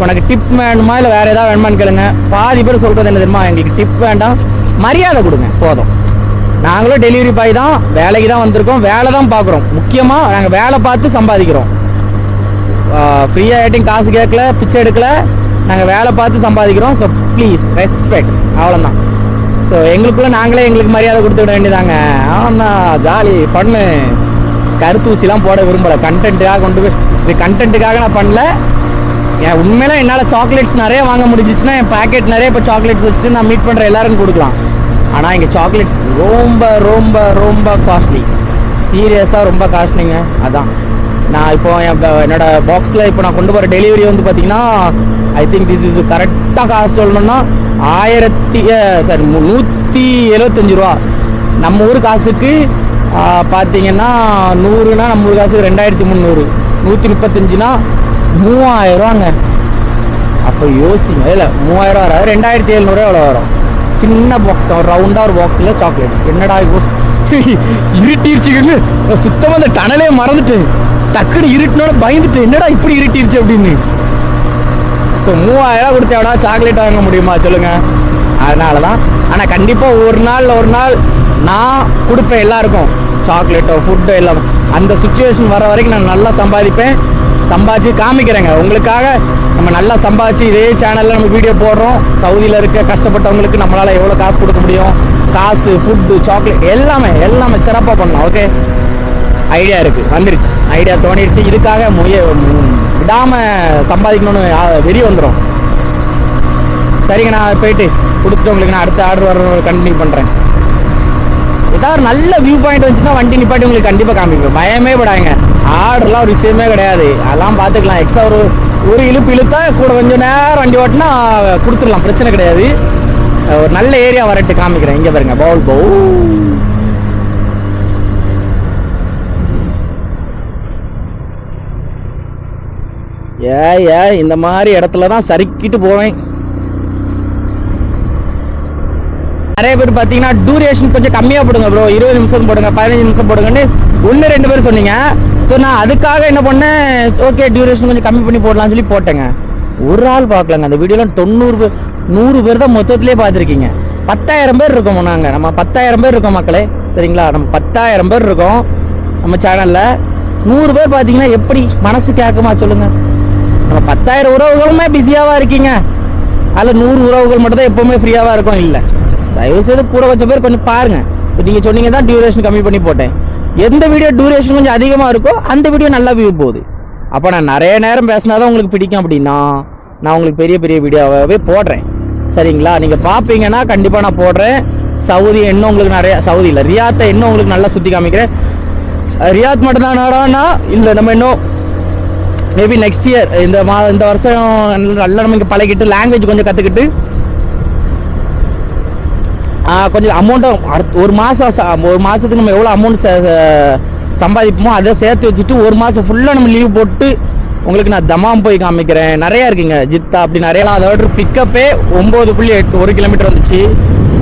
உனக்கு டிப் வேணுமா இல்லை வேறு ஏதாவது வேணுமான்னு கேளுங்க. பாதி பேர் சொல்கிறது என்ன தெரியுமா, எங்களுக்கு டிப் வேண்டாம், மரியாதை கொடுங்க போதும். நாங்களும் டெலிவரி பாய் தான், வேலைக்கு தான் வந்திருக்கோம், வேலை தான் பார்க்குறோம். முக்கியமாக நாங்கள் வேலை பார்த்து சம்பாதிக்கிறோம். ஃப்ரீயாக ஏட்டிங் காசு கேட்கல, பிச்சை எடுக்கல, நாங்கள் வேலை பார்த்து சம்பாதிக்கிறோம். ஸோ ப்ளீஸ் ரெஸ்பெக்ட், அவ்வளோதான். ஸோ எங்களுக்குள்ளே நாங்களே எங்களுக்கு மரியாதை கொடுத்துட வேண்டியதாங்க. அவ்வளோதான், ஜாலி ஃபன்னு. கருத்து ஊசிலாம் போட விரும்பலை, கண்டென்ட்டுக்காக கொண்டு போய் இது கண்டென்ட்டுக்காக நான் பண்ணல. என் உண்மையில என்னால் சாக்லேட்ஸ் நிறைய வாங்க முடிஞ்சிச்சுன்னா என் பேக்கெட் நிறைய இப்போ சாக்லேட்ஸ் வச்சுட்டு நான் மீட் பண்ணுற எல்லாருக்கும் கொடுக்கலாம். ஆனால் இங்கே சாக்லேட்ஸ் ரொம்ப ரொம்ப ரொம்ப காஸ்ட்லி, சீரியஸாக ரொம்ப காஸ்ட்லிங்க. அதான் நான் இப்போ என்னோட பாக்ஸில் இப்போ நான் கொண்டு போகிற டெலிவரி வந்து பார்த்தீங்கன்னா ஐ திங்க் திஸ் இஸ் கரெக்டாக காசு சொல்லணும்னா 175 ரூபா. நம்ம ஊர் காசுக்கு பார்த்தீங்கன்னா 100னா நம்ம ஊர் காசுக்கு 2300, 135னா 3000 ரூபாங்க. அப்போ யோசிங்க, இல்லை 3000 வராது, 2700 எவ்வளோ வரும்? சின்ன பாக்ஸ் தான், ஒரு ரவுண்டாக ஒரு பாக்ஸில் சாக்லேட். என்னடா இருட்டிருச்சுன்னு சுத்தமாக அந்த டனலே மறந்துட்டு டக்குன்னு இருட்டினோட பயந்துட்டு என்னடா இப்படி இருட்டிருச்சு அப்படின்னு. ஸோ 3000 கொடுத்து எவ்வளோ சாக்லேட் வாங்க முடியுமா சொல்லுங்கள்? அதனால தான். ஆனால் கண்டிப்பாக ஒரு நாள் நான் கொடுப்பேன் எல்லாருக்கும், சாக்லேட்டோ ஃபுட்டோ எல்லாம். அந்த சுச்சுவேஷன் வர வரைக்கும் நான் நல்லா சம்பாதிச்சு காமிக்கிறேங்க உங்களுக்காக. நம்ம நல்லா சம்பாதிச்சு இதே சேனலில் நம்ம வீடியோ போடுறோம். சவுதியில் இருக்க கஷ்டப்பட்டவங்களுக்கு நம்மளால் எவ்வளோ காசு கொடுக்க முடியும், காசு, ஃபுட்டு, சாக்லேட் எல்லாமே சிறப்பாக பண்ணலாம். ஓகே, ஐடியா இருக்குது, வந்துருச்சு, ஐடியா தோணிடுச்சு. இதுக்காக விடாமல் சம்பாதிக்கணும்னு வெறி வந்துடும். சரிங்க, நான் போயிட்டு கொடுத்துட்டு உங்களுக்கு நான் அடுத்த ஆர்டர் வர கண்டினியூ பண்ணுறேன். ஏதாவது ஒரு நல்ல வியூ பாயிண்ட் வந்துச்சுன்னா வண்டி நிப்பாட்டி உங்களுக்கு கண்டிப்பாக காமிப்பேன். பயமே படாங்க, ஆர்டர்லாம் ஒரு விஷயமே கிடையாது, அதெல்லாம் பார்த்துக்கலாம். எக்ஸ்ட்ரா ஒரு இழுத்தா கூட கொஞ்சம் நேரம் வண்டி ஓட்டினா கொடுத்துடலாம், பிரச்சனை கிடையாது. ஒரு நல்ல ஏரியா வரட்டு காமிக்கிறேன். இங்கே பாருங்க, பவுல் இந்த மாதிரி இடத்துல தான் சறுக்கிட்டு போவேன். நிறைய பேர் பார்த்தீங்கன்னா டூரேஷன் கொஞ்சம் கம்மியாக போடுங்க ப்ரோ, 20 நிமிஷம் போடுங்க, 15 நிமிஷம் போடுங்கன்னு 1-2 பேர் சொன்னீங்க. ஸோ நான் அதுக்காக என்ன பண்ணேன், ஓகே டியூரேஷன் கொஞ்சம் கம்மி பண்ணி போடலாம்னு சொல்லி போட்டேங்க. ஒரு ஆள் பார்க்கலங்க அந்த வீடியோலாம். 100 பேர் தான் மொத்தத்திலே பார்த்துருக்கீங்க. 10,000 பேர் இருக்கோம் நாங்கள், நம்ம 10,000 பேர் இருக்கோம் மக்களே, சரிங்களா? நம்ம 10,000 பேர் இருக்கோம் நம்ம சேனலில். 100 பேர் பார்த்தீங்கன்னா எப்படி மனசு கேட்குமா சொல்லுங்கள்? நம்ம 10,000 உறவுகளுமே பிஸியாகவா இருக்கீங்க, அதில் 100 உறவுகள் மட்டும் தான் எப்போவுமே ஃப்ரீயாகவா இருக்கும். இல்லை, தயவுசெய்து கூட கொஞ்சம் பேர் கொஞ்சம் பாருங்க. நீங்கள் சொன்னீங்க தான் டியூரேஷன் கம்மி பண்ணி போட்டேன். எந்த வீடியோ டியூரேஷன் கொஞ்சம் அதிகமாக இருக்கோ அந்த வீடியோ நல்லா வியூ போகுது. அப்போ நான் நிறைய நேரம் பேசினா தான் உங்களுக்கு பிடிக்கும் அப்படின்னா நான் உங்களுக்கு பெரிய வீடியோவாகவே போடுறேன், சரிங்களா? நீங்கள் பார்ப்பீங்கன்னா கண்டிப்பாக நான் போடுறேன். சவுதி இன்னும் உங்களுக்கு நிறைய, சவுதி இல்லை ரியாத்தை இன்னும் உங்களுக்கு நல்லா சுற்றி காமிக்கிறேன். ரியாத் மட்டும்தான் நாடானா இல்லை, நம்ம இன்னும் மேபி நெக்ஸ்ட் இயர் இந்த வருஷம் நல்லா நம்ம இங்கே பழகிட்டு லாங்குவேஜ் கொஞ்சம் கற்றுக்கிட்டு கொஞ்சம் அமௌண்ட்டும் ஒரு மாதத்துக்கு நம்ம எவ்வளோ அமௌண்ட் சம்பாதிப்போமோ அதை சேர்த்து வச்சுட்டு ஒரு மாதம் ஃபுல்லாக நம்ம லீவ் போட்டு உங்களுக்கு நான் தமாம் போய் காமிக்கிறேன். நிறையா இருக்குங்க, ஜித்தா அப்படி நிறையலாம். அதோட பிக்கப்பே 9.8 1 கிலோமீட்டர் வந்துச்சு.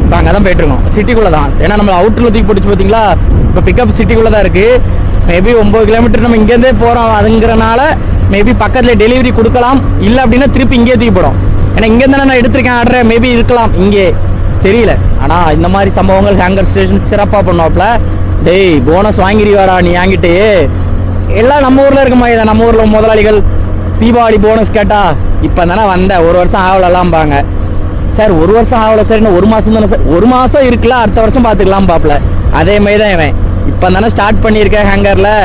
இப்போ அங்கே தான் போயிட்டுருக்கோம், சிட்டிக்குள்ளே தான். ஏன்னா நம்ம அவுட்டரில் தூக்கி பிடிச்சி பார்த்தீங்களா, இப்போ பிக்கப் சிட்டிக்குள்ளே தான் இருக்குது. மேபி 9 கிலோமீட்டர் நம்ம இங்கேருந்தே போகிறோம், அதுங்கிறனால மேபி பக்கத்தில் டெலிவரி கொடுக்கலாம். இல்லை அப்படின்னா திருப்பி இங்கேயே தூக்கி போடும். ஏன்னா இங்கேருந்து நான் எடுத்திருக்கேன் ஆர்டரை, மேபி இருக்கலாம் இங்கே, தெரியல. ஆனால் இந்த மாதிரி சம்பவங்கள் ஹேங்கர் ஸ்டேஷன் சிறப்பாக பண்ணுவாப்புல. டேய் போனஸ் வாங்கிடுவாரா நீ வாங்கிட்டு, எல்லாம் நம்ம ஊரில் இருக்க மாதிரி தான். நம்ம ஊரில் முதலாளிகள் தீபாவளி போனஸ் கேட்டா இப்போ தானே வந்த 1 வருஷம் ஆகலாம்பாங்க. சார் 1 வருஷம் ஆகலை சார், இன்னும் 1 மாதம் தானே சார். 1 மாதம் இருக்குல்ல, அடுத்த வருஷம் பார்த்துக்கலாம் பாப்பில். அதே மாதிரி தான் இவன் இப்போ தானே ஸ்டார்ட் பண்ணியிருக்கேன் ஹேங்கரில்,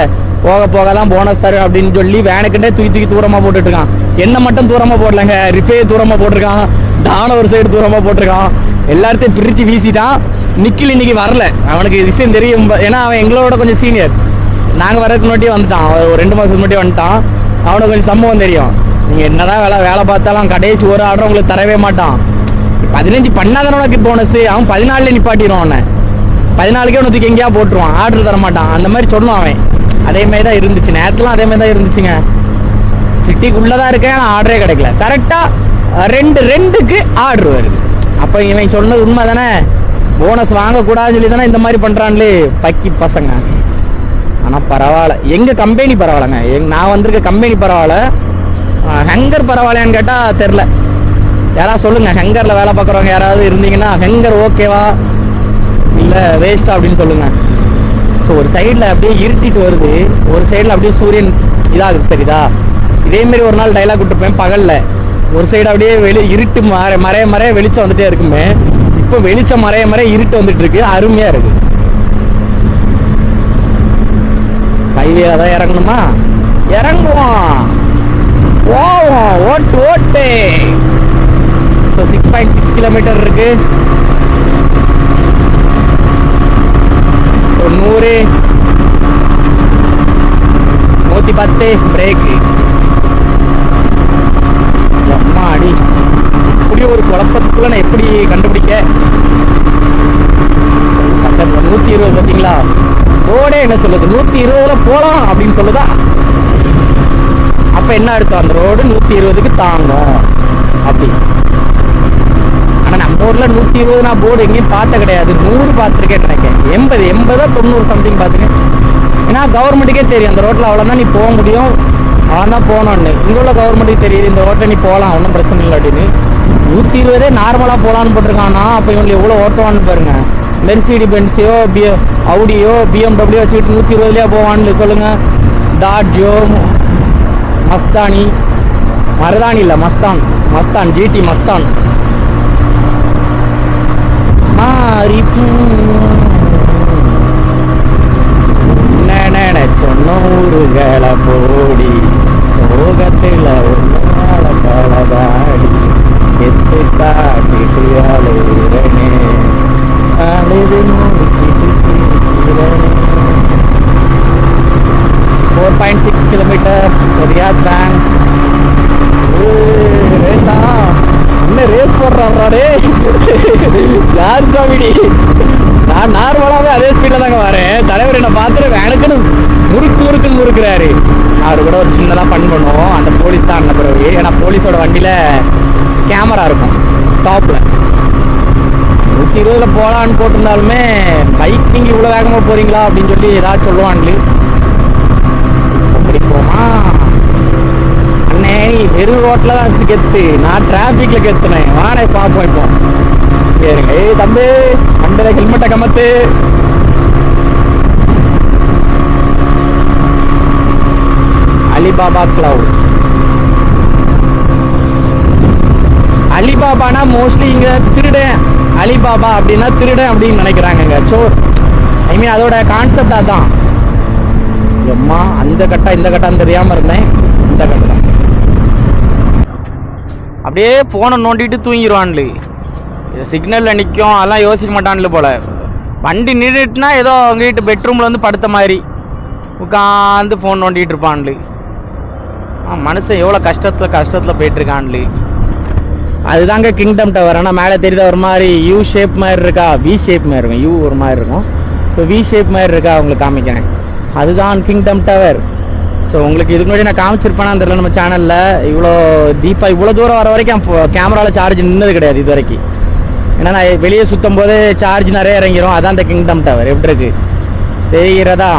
போக தான் போனஸ் தரும் அப்படின்னு சொல்லி வேனுக்கிட்டே தூக்கி தூரமாக போட்டுட்ருக்கான். என்ன மட்டும் தூரமாக போடலங்க, ரிப்பே தூரமாக போட்டிருக்கான், டான ஒரு சைடு தூரமாக போட்டிருக்கான், எல்லாத்தையும் பிரித்து வீசிட்டான். நிக்கில் இன்னைக்கு வரல, அவனுக்கு விஷயம் தெரியும். ஏன்னா அவன் எங்களோட கொஞ்சம் சீனியர், நாங்கள் வரதுக்கு முன்னாடியே வந்துட்டான், ஒரு 2 மாதத்துக்கு முன்னாடியே வந்துட்டான். அவனுக்கு கொஞ்சம் சம்பவம் தெரியும். நீங்கள் என்னதான் வேலை பார்த்தாலும் கடைசி ஒரு ஆர்டர் உங்களுக்கு தரவே மாட்டான். 15 பண்ணாதானே உனக்கு போனஸ், அவன் 14 நிப்பாட்டிடுவான். அவனை 14க்கே உனக்கு எங்கேயா போட்டுருவான், ஆர்டர் தர மாட்டான். அந்த மாதிரி சொல்லுவான் அவன். அதே மாதிரி தான் இருந்துச்சு, நேரத்துலாம் அதே மாதிரி தான் இருந்துச்சுங்க. சிட்டிக்குள்ளே தான் இருக்கேன், ஆனால் ஆர்டரே கிடைக்கல. கரெக்டாக 2க்கு ஆர்டர் வருது. அப்போ இவன் சொன்னது உண்மை தானே, போனஸ் வாங்கக்கூடாதுன்னு சொல்லி தானே இந்த மாதிரி பண்ணுறான்லே பக்கி பசங்க. ஆனால் பரவாயில்ல, எங்கள் கம்பெனி பரவாயில்லைங்க, நான் வந்திருக்க கம்பெனி பரவாயில்ல. ஹெங்கர் பரவாயில்லையான்னு கேட்டால் தெரில. யாராவது சொல்லுங்கள், ஹெங்கரில் வேலை பார்க்குறவங்க யாராவது இருந்தீங்கன்னா ஹெங்கர் ஓகேவா இல்லை வேஸ்ட்டா அப்படின்னு சொல்லுங்கள். ஸோ ஒரு சைடில் அப்படியே இருட்டிட்டு வருது, ஒரு சைடில் அப்படியே சூரியன் இதாகுது, சரிதா? இதேமாரி ஒரு நாள் டைலாக் விட்டுருப்பேன் பகலில். ஒரு சைடு அப்படியே இருட்டு மறைய வெளிச்சம் வந்துட்டே இருக்குமே. இப்போ வெளிச்சம் மறைய இருட்டு வந்துட்டு இருக்கு. அருமையாக இருக்கு. ஹைவேல தான் இறங்கணுமா? இறங்குவோம், போவோம், ஓட்டு. 6.6 கிலோமீட்டர் இருக்கு. 100 110 பிரேக்கு. அம்மா அடி, இப்படி ஒரு குழப்பத்துக்குள்ள நான் எப்படி கண்டுபிடிக்க? 120 பார்த்தீங்களா? ரோடே என்ன சொல்லுது? 120ல போலாம் அப்படின்னு சொல்லுதா? அப்ப என்ன அர்த்தம்? அந்த ரோடு 120க்கு தாங்கும் அப்படி. ஆனா நம்ம ஊர்ல 120 நான் போர்டு எங்கேயும் பார்த்த கிடையாது. 100 பார்த்துருக்கேன் நினைக்கிறேன். 80 90 சம்திங் பார்த்துருக்கேன். ஏன்னா கவர்மெண்ட்டுக்கே தெரியும் அந்த ரோட்ல அவ்வளோதான் நீ போக முடியும், அவன் தான் போகணும்னு. இங்கே உள்ள கவர்மெண்ட்டுக்கு தெரியுது இந்த ரோட்டில் நீ போகலாம், ஒன்றும் பிரச்சனை இல்லை அப்படின்னு. 120 நார்மலாக போகலான்னு போட்டிருக்காங்கன்னா அப்போ இவங்களுக்கு எவ்வளோ ஓட்டுவான்னு பாருங்க. மெர்சிடி பென்ஸையோ அவுடியோ BMW வச்சுக்கிட்டு 120லயா போவான்னு சொல்லுங்க. டாட்ஜோ மஸ்தானி, மருதானி இல்லை மஸ்தான் GT மஸ்தான் மாறி சொன்னூறுகளை போடி சோகத்தில் ஒன்றாடி எத்து காட்டிட்டு அழுகிறனே அழுது முடிச்சிட்டு சிரிக்கிறனே. 4.6 கிலோமீட்டர் ரியாத் பேங்க். ரேஸா என்ன ரேஸ் போடுறாடே யார் சாமிடி? நான் நார்மலாகவே அதே ஸ்பீடில் தாங்க வரேன். தலைவர் என்னை பார்த்துட்டு வேணுக்குன்னு முறுக்குன்னு முறுக்குறாரு. அவர் கூட ஒரு சின்னதாக ஃபன் பண்ணுவோம். அந்த போலீஸ் தான் அண்ணன் பிறகு. ஏன்னா போலீஸோட வண்டியில் கேமரா இருக்கும் டாப்பில். 120ல போகலான்னு போட்டிருந்தாலுமே பைக் நீங்கள் இவ்வளோ வேகமாக போகிறீங்களா அப்படின்னு சொல்லி ஏதாச்சும் சொல்லுவான்லி. அப்படி போமா அண்ணே, நீ வெறும் ரோட்டில் தான் கெத்து, நான் டிராஃபிக்கில் கெத்துனேன். வானே பார்ப்போம் இப்போ. சரிங்க. ஏய் தம்பி, அண்டரை ஹெல்மெட்டை கமத்து. Alibaba cloud. அலிபாபானா மோஸ்ட்லி இங்கே திருடன். அலிபாபா அப்படின்னா திருடன் அப்படின்னு நினைக்கிறாங்க. ஸோ ஐ மீன் அதோட கான்செப்ட் அதான். எம்மா அந்த கட்டா இந்த கட்டான்னு தெரியாமல் இருந்தேன். இந்த கட்டை தான் அப்படியே ஃபோனை நோண்டிட்டு தூங்கிடுவான்லு. சிக்னலில் நிற்கும், அதெல்லாம் யோசிக்க மாட்டான்ல போல். வண்டி நின்றுட்டுனா ஏதோ அவங்க வீட்டு பெட்ரூமில் வந்து படுத்த மாதிரி உட்காந்து ஃபோன் நோண்டிகிட்டு இருப்பான்லு. மனுஷன் எவ்வளோ கஷ்டத்தில் போயிட்டுருக்கான்லு. அதுதாங்க கிங்டம் டவர். ஆனால் மேலே தெரியுத ஒரு மாதிரி யூ ஷேப் மாதிரி இருக்கா, வி ஷேப் மாதிரி இருக்கும். யூ ஒரு மாதிரி இருக்கும். ஸோ வி ஷேப் மாதிரி இருக்கா உங்களுக்கு காமிக்கிறேன். அதுதான் கிங்டம் டவர். ஸோ உங்களுக்கு இதுக்கு முன்னாடி நான் காமிச்சிருப்பேனா தெரியல நம்ம சேனலில். இவ்வளோ டீப்பாக இவ்வளோ தூரம் வர வரைக்கும் கேமராவில் சார்ஜ் நின்னது கிடையாது இது வரைக்கும். ஏன்னா நான் வெளியே சுற்றும் போது சார்ஜ் நிறைய இறங்கிடும். அதான் அந்த கிங்டம் டவர் எப்படி இருக்கு தெரிகிறதா?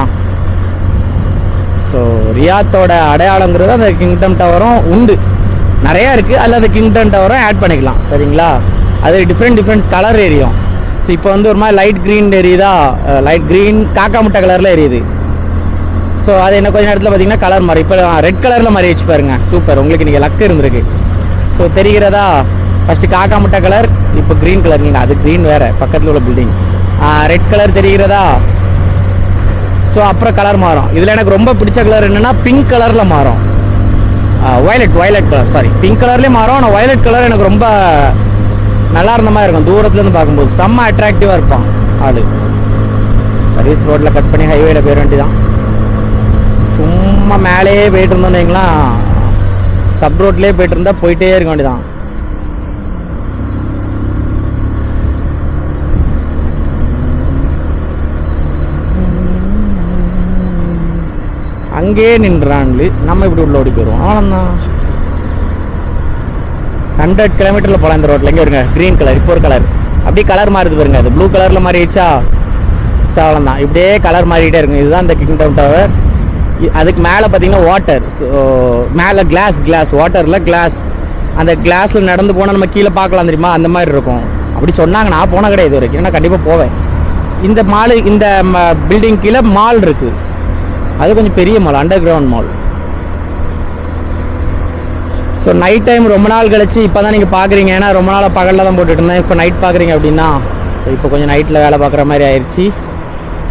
ஸோ ரியாத்தோட அடையாளங்கிறது அந்த கிங்டம் டவரும் உண்டு, நிறையா இருக்குது. அதில் அந்த கிங்டம் டவரும் ஆட் பண்ணிக்கலாம். சரிங்களா? அது டிஃப்ரெண்ட் கலர் எரியும். ஸோ இப்போ வந்து ஒரு மாதிரி லைட் க்ரீன் எரியுதா, லைட் க்ரீன் காக்கா முட்டை கலரில் எரியுது. ஸோ அது என்ன கொஞ்சம் நேரத்தில் பார்த்தீங்கன்னா கலர் மாறி இப்போ ரெட் கலரில் மாறி வச்சு பாருங்க. சூப்பர், உங்களுக்கு இன்றைக்கி லக்கு இருந்திருக்கு. ஸோ தெரிகிறதா? ஃபஸ்ட்டு காக்கா முட்டை கலர், இப்போ க்ரீன் கலர். நீங்கள் அது க்ரீன் வேறு பக்கத்தில் உள்ள பில்டிங். ரெட் கலர் தெரிகிறதா? ஸோ அப்புறம் கலர் மாறும். இதில் எனக்கு ரொம்ப பிடிச்ச கலர் என்னென்னா பிங்க் கலரில் மாறும். வயலட் கலர், சாரி பிங்க் கலர்லேயே மாறும். ஆனால் வயலட் கலர் எனக்கு ரொம்ப நல்லா இருந்த மாதிரி இருக்கும். தூரத்துலேருந்து பார்க்கும்போது செம்ம அட்ராக்டிவாக இருப்பான் ஆள். சர்வீஸ் ரோட்டில் கட் பண்ணி ஹைவேல போயிட வேண்டியதான். சும்மா மேலேயே போயிட்டு இருந்தோன்னு வைங்களா, சப் ரோட்லேயே போயிட்டு இருந்தால் போயிட்டே இருக்க வேண்டியதான். அங்கேயே நின்றான்லு. நம்ம இப்படி உள்ள ஓடி போயிடுவோம். அவ்வளோதான். 100 கிலோமீட்டரில் போகலாம் இந்த ரோட்டில். எங்கே வருங்க க்ரீன் கலர், இப்போ ஒரு கலர் அப்படியே கலர் மாறுது பாருங்க. அது ப்ளூ கலரில் மாறிடுச்சா? அவ்வளோதான். இப்படியே கலர் மாறிக்கிட்டே இருக்கும். இதுதான் இந்த கிங்டம் டவர். அதுக்கு மேலே பார்த்தீங்கன்னா வாட்டர். ஸோ மேலே கிளாஸ் வாட்டரில் கிளாஸ். அந்த கிளாஸில் நடந்து போனால் நம்ம கீழே பார்க்கலாம் தெரியுமா, அந்த மாதிரி இருக்கும். அப்படி சொன்னாங்க. நான் போன கிடையாது இது வரைக்கும். நான் கண்டிப்பாக போவேன். இந்த மால், இந்த பில்டிங் கீழே மால் இருக்குது. அது கொஞ்சம் பெரிய mall, under ground mall. So night time ரொம்ப நாள் கழிச்சு இப்போ தான் நீங்கள் பார்க்குறீங்க. ஏன்னா ரொம்ப நாளாக பகலில் தான் போட்டுட்டு இருந்தேன். இப்போ நைட் பார்க்குறீங்க அப்படின்னா ஸோ இப்போ கொஞ்சம் நைட்டில் வேலை பார்க்குற மாதிரி ஆயிடுச்சு.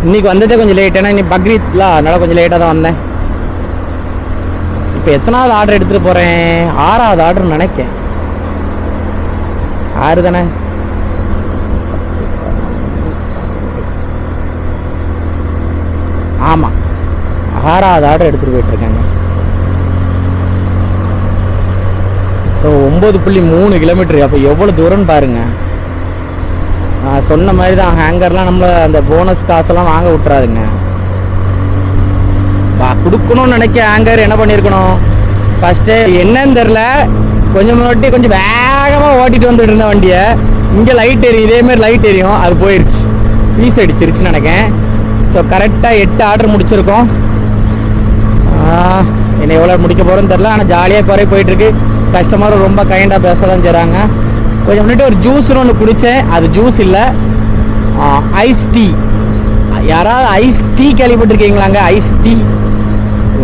இன்றைக்கி வந்ததே கொஞ்சம் லேட். ஏன்னா இன்னைக்கு பக்ரீத்ல அதனால் கொஞ்சம் லேட்டாக தான் வந்தேன். இப்போ எத்தனாவது ஆர்டர் எடுத்துகிட்டு போகிறேன்? 6வது ஆர்டர் நினைக்கேன். 6 தானே? ஆமாம், 6வது ஆர்டர் எடுத்துகிட்டு போயிட்டுருக்கேங்க. So 9.3 kilometre. அப்போ எவ்வளோ தூரம்னு பாருங்கள். நான் சொன்ன மாதிரி தான், ஹேங்கர்லாம் நம்மளை அந்த போனஸ் காசெல்லாம் வாங்க விட்டுறாதுங்க. கொடுக்கணும்னு நினைக்க ஹேங்கர் என்ன பண்ணியிருக்கணும், ஃபஸ்ட்டு என்னன்னு தெரில, கொஞ்சம் முன்னாடி கொஞ்சம் வேகமாக ஓட்டிகிட்டு வந்துட்டு இருந்த வண்டியை இங்கே லைட் எரியும், இதேமாரி லைட் எரியும், அது போயிடுச்சு, பீஸ் அடிச்சிருச்சுன்னு நினைக்கேன். ஸோ கரெக்டாக 8 ஆர்டர் முடிச்சிருக்கோம். என்ன எவ்வளோ முடிக்க போகிறோன்னு தெரில. ஆனால் ஜாலியாக குறை போயிட்டுருக்கு. கஸ்டமரும் ரொம்ப கைண்டாக பேச தான் செய்கிறாங்க. கொஞ்சம் முன்னாடி ஒரு ஜூஸ்னு ஒன்று குடித்தேன். அது ஜூஸ் இல்லை, ஐஸ் டீ. யாராவது ஐஸ் டீ கேள்விப்பட்டிருக்கீங்களாங்க? ஐஸ் டீ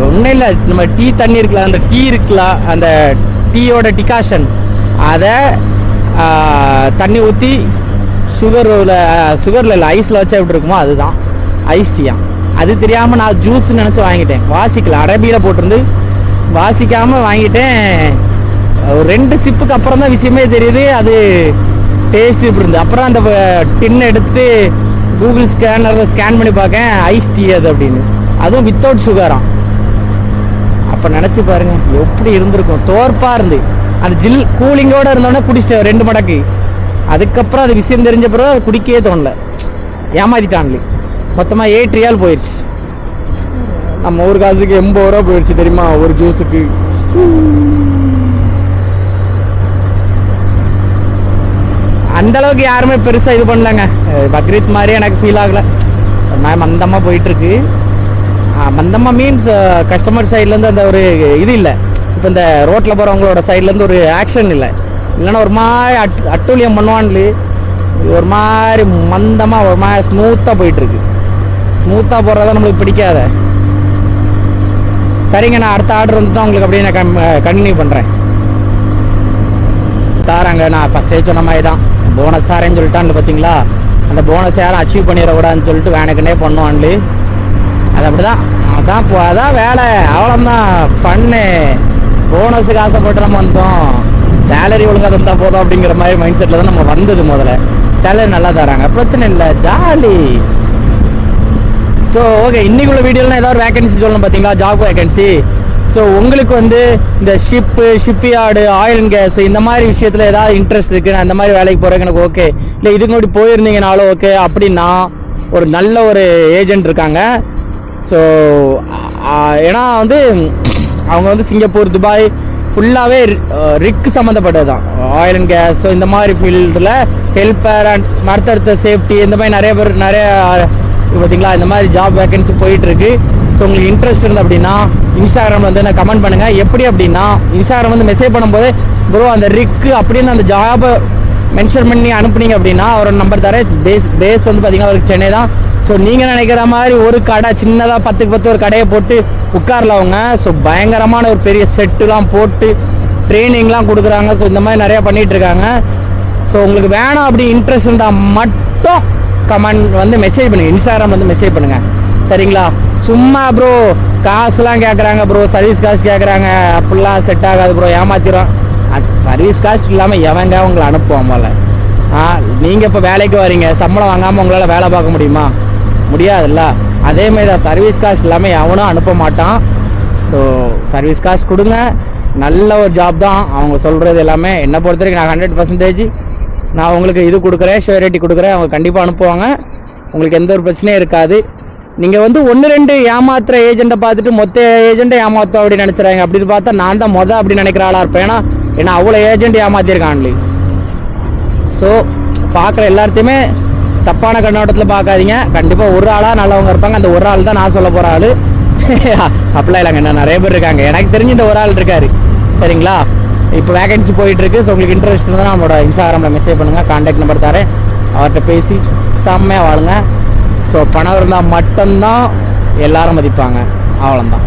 ஒன்றும் இல்லை, நம்ம டீ தண்ணி இருக்குல்ல, அந்த டீ இருக்குல்ல, அந்த டீயோட டிகாஷன், அதை தண்ணி ஊற்றி சுகரில் இல்லை ஐஸில் வச்சா எப்படி இருக்குமோ அதுதான் ஐஸ் டீயா. அது தெரியாமல் நான் ஜூஸ்ன்னு நினச்சி வாங்கிட்டேன். வாசிக்கல, அரபியில் போட்டிருந்து வாசிக்காமல் வாங்கிட்டேன். ஒரு 2 சிப்புக்கு அப்புறம் தான் விஷயமே தெரியுது அது டேஸ்ட் இப்படி இருந்து. அப்புறம் அந்த டின்னை எடுத்துட்டு கூகுள் ஸ்கேனரில் ஸ்கேன் பண்ணி பார்க்கேன், ஐஸ் டீ அது அப்படின்னு, அதுவும் வித்தவுட் சுகராம். அப்போ நினச்சி பாருங்க எப்படி இருந்திருக்கும். தோற்பாக இருந்து அந்த ஜில் கூலிங்கோடு இருந்தோடனே குடிச்சிட்டேன் 2 மடக்கு. அதுக்கப்புறம் அது விஷயம் தெரிஞ்ச பிறகு அது குடிக்கவே தோணல. ஏமாத்திட்டான்லே. மொத்தமாக 8 ரியால் போயிடுச்சு. நம்ம ஒரு காசுக்கு 80 ரூபா போயிடுச்சு தெரியுமா ஒரு ஜூஸுக்கு. அந்த அளவுக்கு யாருமே பெருசாக இது பண்ணலங்க. பக்ரீத் மாதிரி எனக்கு ஃபீல் ஆகலை. நான் மந்தமாக போயிட்டுருக்கு. மந்தமாக மீன்ஸ் கஸ்டமர் சைட்லேருந்து அந்த ஒரு இது இல்லை. இப்போ இந்த ரோட்டில் போகிறவங்களோட சைட்லேருந்து ஒரு ஆக்ஷன் இல்லை. இல்லைன்னா ஒரு மாதிரி அட்டூழியம் பண்ணுவான்லு, ஒரு மாதிரி மந்தமாக ஒரு மாதிரி ஸ்மூத்தாக போயிட்டுருக்கு. ஸ்மூத்தாக போடுறதா நம்மளுக்கு பிடிக்காத. சரிங்க, நான் அடுத்த ஆர்டர் வந்து தான் உங்களுக்கு அப்படியே நான் கண்டினியூ பண்ணுறேன். தாராங்க, நான் ஃபஸ்ட்டே சொன்ன மாதிரி தான் போனஸ் தாரேன்னு சொல்லிட்டான்ல பார்த்தீங்களா. அந்த போனஸ் யாரும் அச்சீவ் பண்ணிடக்கூடாதுன்னு சொல்லிட்டு வேணுக்குன்னே பண்ணுவான்லு. அது அப்படி தான், அதான் வேலை, அவ்வளோதான் ஃபன்னு. போனஸுக்கு ஆசைப்பட்டு நம்ம வந்தோம், சேலரி ஒழுங்காக தந்தால் போதும் அப்படிங்கிற மாதிரி மைண்ட் செட்டில் தான் நம்ம வந்தது. முதல்ல சேலரி நல்லா தராங்க, பிரச்சனை இல்லை, ஜாலி. ஸோ ஓகே, இன்றைக்குள்ள வீடியோலாம் ஏதாவது வேகன்சி சொல்லணும் பார்த்தீங்களா, ஜாப் வேகன்சி. ஸோ உங்களுக்கு வந்து இந்த ஷிப்யார்டு, ஆயில் அண்ட் கேஸ் இந்த மாதிரி விஷயத்தில் ஏதாவது இன்ட்ரெஸ்ட் இருக்குது, நான் இந்த மாதிரி வேலைக்கு போகிறேன் எனக்கு ஓகே, இல்லை இதுக்கு முன்னாடி போயிருந்தீங்கனாலும் ஓகே அப்படின்னா ஒரு நல்ல ஒரு ஏஜென்ட் இருக்காங்க. ஸோ ஏன்னா வந்து அவங்க வந்து சிங்கப்பூர், துபாய் ஃபுல்லாகவே ரிக் சம்மந்தப்பட்டது தான், ஆயில் அண்ட் கேஸ். ஸோ இந்த மாதிரி ஃபீல்டில் ஹெல்ப்பர் அண்ட் மருத்துவ சேஃப்டி இந்த மாதிரி நிறைய பேர் பார்த்தீங்களா இந்த மாதிரி ஜாப் வேகன்சி போயிட்டுருக்கு. ஸோ உங்களுக்கு இன்ட்ரெஸ்ட் இருந்து அப்படின்னா இன்ஸ்டாகிராமில் வந்து நான் கமெண்ட் பண்ணுங்கள். எப்படி அப்படின்னா இன்ஸ்டாகிராம் வந்து மெசேஜ் பண்ணும்போது ப்ரோ அந்த ரிக்கு அப்படின்னு அந்த ஜாபை மென்ஷன் பண்ணி அனுப்புனீங்க அப்படின்னா அவரோட நம்பர் தரேன். பேஸ் வந்து பார்த்தீங்கன்னா அவருக்கு சென்னை தான். ஸோ நீங்கள் நினைக்கிற மாதிரி ஒரு கடை சின்னதாக 10க்கு 10 ஒரு கடையை போட்டு உட்காரல அவங்க. ஸோ பயங்கரமான ஒரு பெரிய செட்டுலாம் போட்டு ட்ரைனிங்லாம் கொடுக்குறாங்க. ஸோ இந்த மாதிரி நிறையா பண்ணிகிட்டு இருக்காங்க. ஸோ உங்களுக்கு வேணாம் அப்படி இன்ட்ரெஸ்ட் இருந்தால் மட்டும் கமெண்ட் வந்து மெசேஜ் பண்ணுங்கள், இன்ஸ்டாகிராம் வந்து மெசேஜ் பண்ணுங்கள், சரிங்களா? சும்மா ப்ரோ காசுலாம் கேட்குறாங்க ப்ரோ, சர்வீஸ் காஸ்ட் கேட்குறாங்க, அப்படிலாம் செட் ஆகாது ப்ரோ, ஏமாத்திடும். சர்வீஸ் காஸ்ட் இல்லாமல் எவங்க உங்களை அனுப்புவோம் போல. நீங்கள் இப்போ வேலைக்கு வரீங்க, சம்பளம் வாங்காமல் உங்களால் வேலை பார்க்க முடியுமா? முடியாதுல்ல. அதேமாதிரி தான் சர்வீஸ் காஸ்ட் இல்லாமல் எவனும் அனுப்ப மாட்டான். ஸோ சர்வீஸ் காஸ்ட் கொடுங்க, நல்ல ஒரு ஜாப் தான் அவங்க சொல்கிறது எல்லாமே. என்னை பொறுத்த வரைக்கும் நான் 100% நான் உங்களுக்கு இது கொடுக்குறேன், ஷூரிட்டி கொடுக்குறேன், அவங்க கண்டிப்பாக அனுப்புவாங்க. உங்களுக்கு எந்த ஒரு பிரச்சனையும் இருக்காது. நீங்கள் வந்து 1-2 ஏமாத்துற ஏஜெண்ட்டை பார்த்துட்டு மொத்த ஏஜெண்ட்டை ஏமாத்தோம் அப்படின்னு நினச்சிறாங்க. அப்படின்னு பார்த்தா நான் தான் அப்படி நினைக்கிற ஆளாக இருப்பேன். ஏன்னா அவ்வளோ ஏஜெண்ட் ஏமாத்திருக்கான்லி. ஸோ பார்க்குற எல்லாத்தையுமே தப்பான கண்ணோட்டத்தில் பார்க்காதீங்க. கண்டிப்பாக ஒரு ஆளாக நல்லவங்க இருப்பாங்க. அந்த ஒரு ஆள் தான் நான் சொல்ல போகிற ஆள். அப்படிலாம் இல்லைங்க, என்ன நிறைய பேர் இருக்காங்க. எனக்கு தெரிஞ்சு இந்த ஒரு ஆள் இருக்காரு, சரிங்களா? இப்போ வேகன்சி போயிட்டுருக்கு. ஸோ உங்களுக்கு இன்ட்ரெஸ்ட் இருந்தால் நம்மளோட இன்ஸ்டாகிராமில் மெசேஜ் பண்ணுங்கள், கான்டாக்ட் நம்பர் தரேன், அவர்கிட்ட பேசி செம்மையாக வாழுங்க. ஸோ பணம் இருந்தால் மட்டும்தான் எல்லாரும் மதிப்பாங்க, அவ்வளோதான்.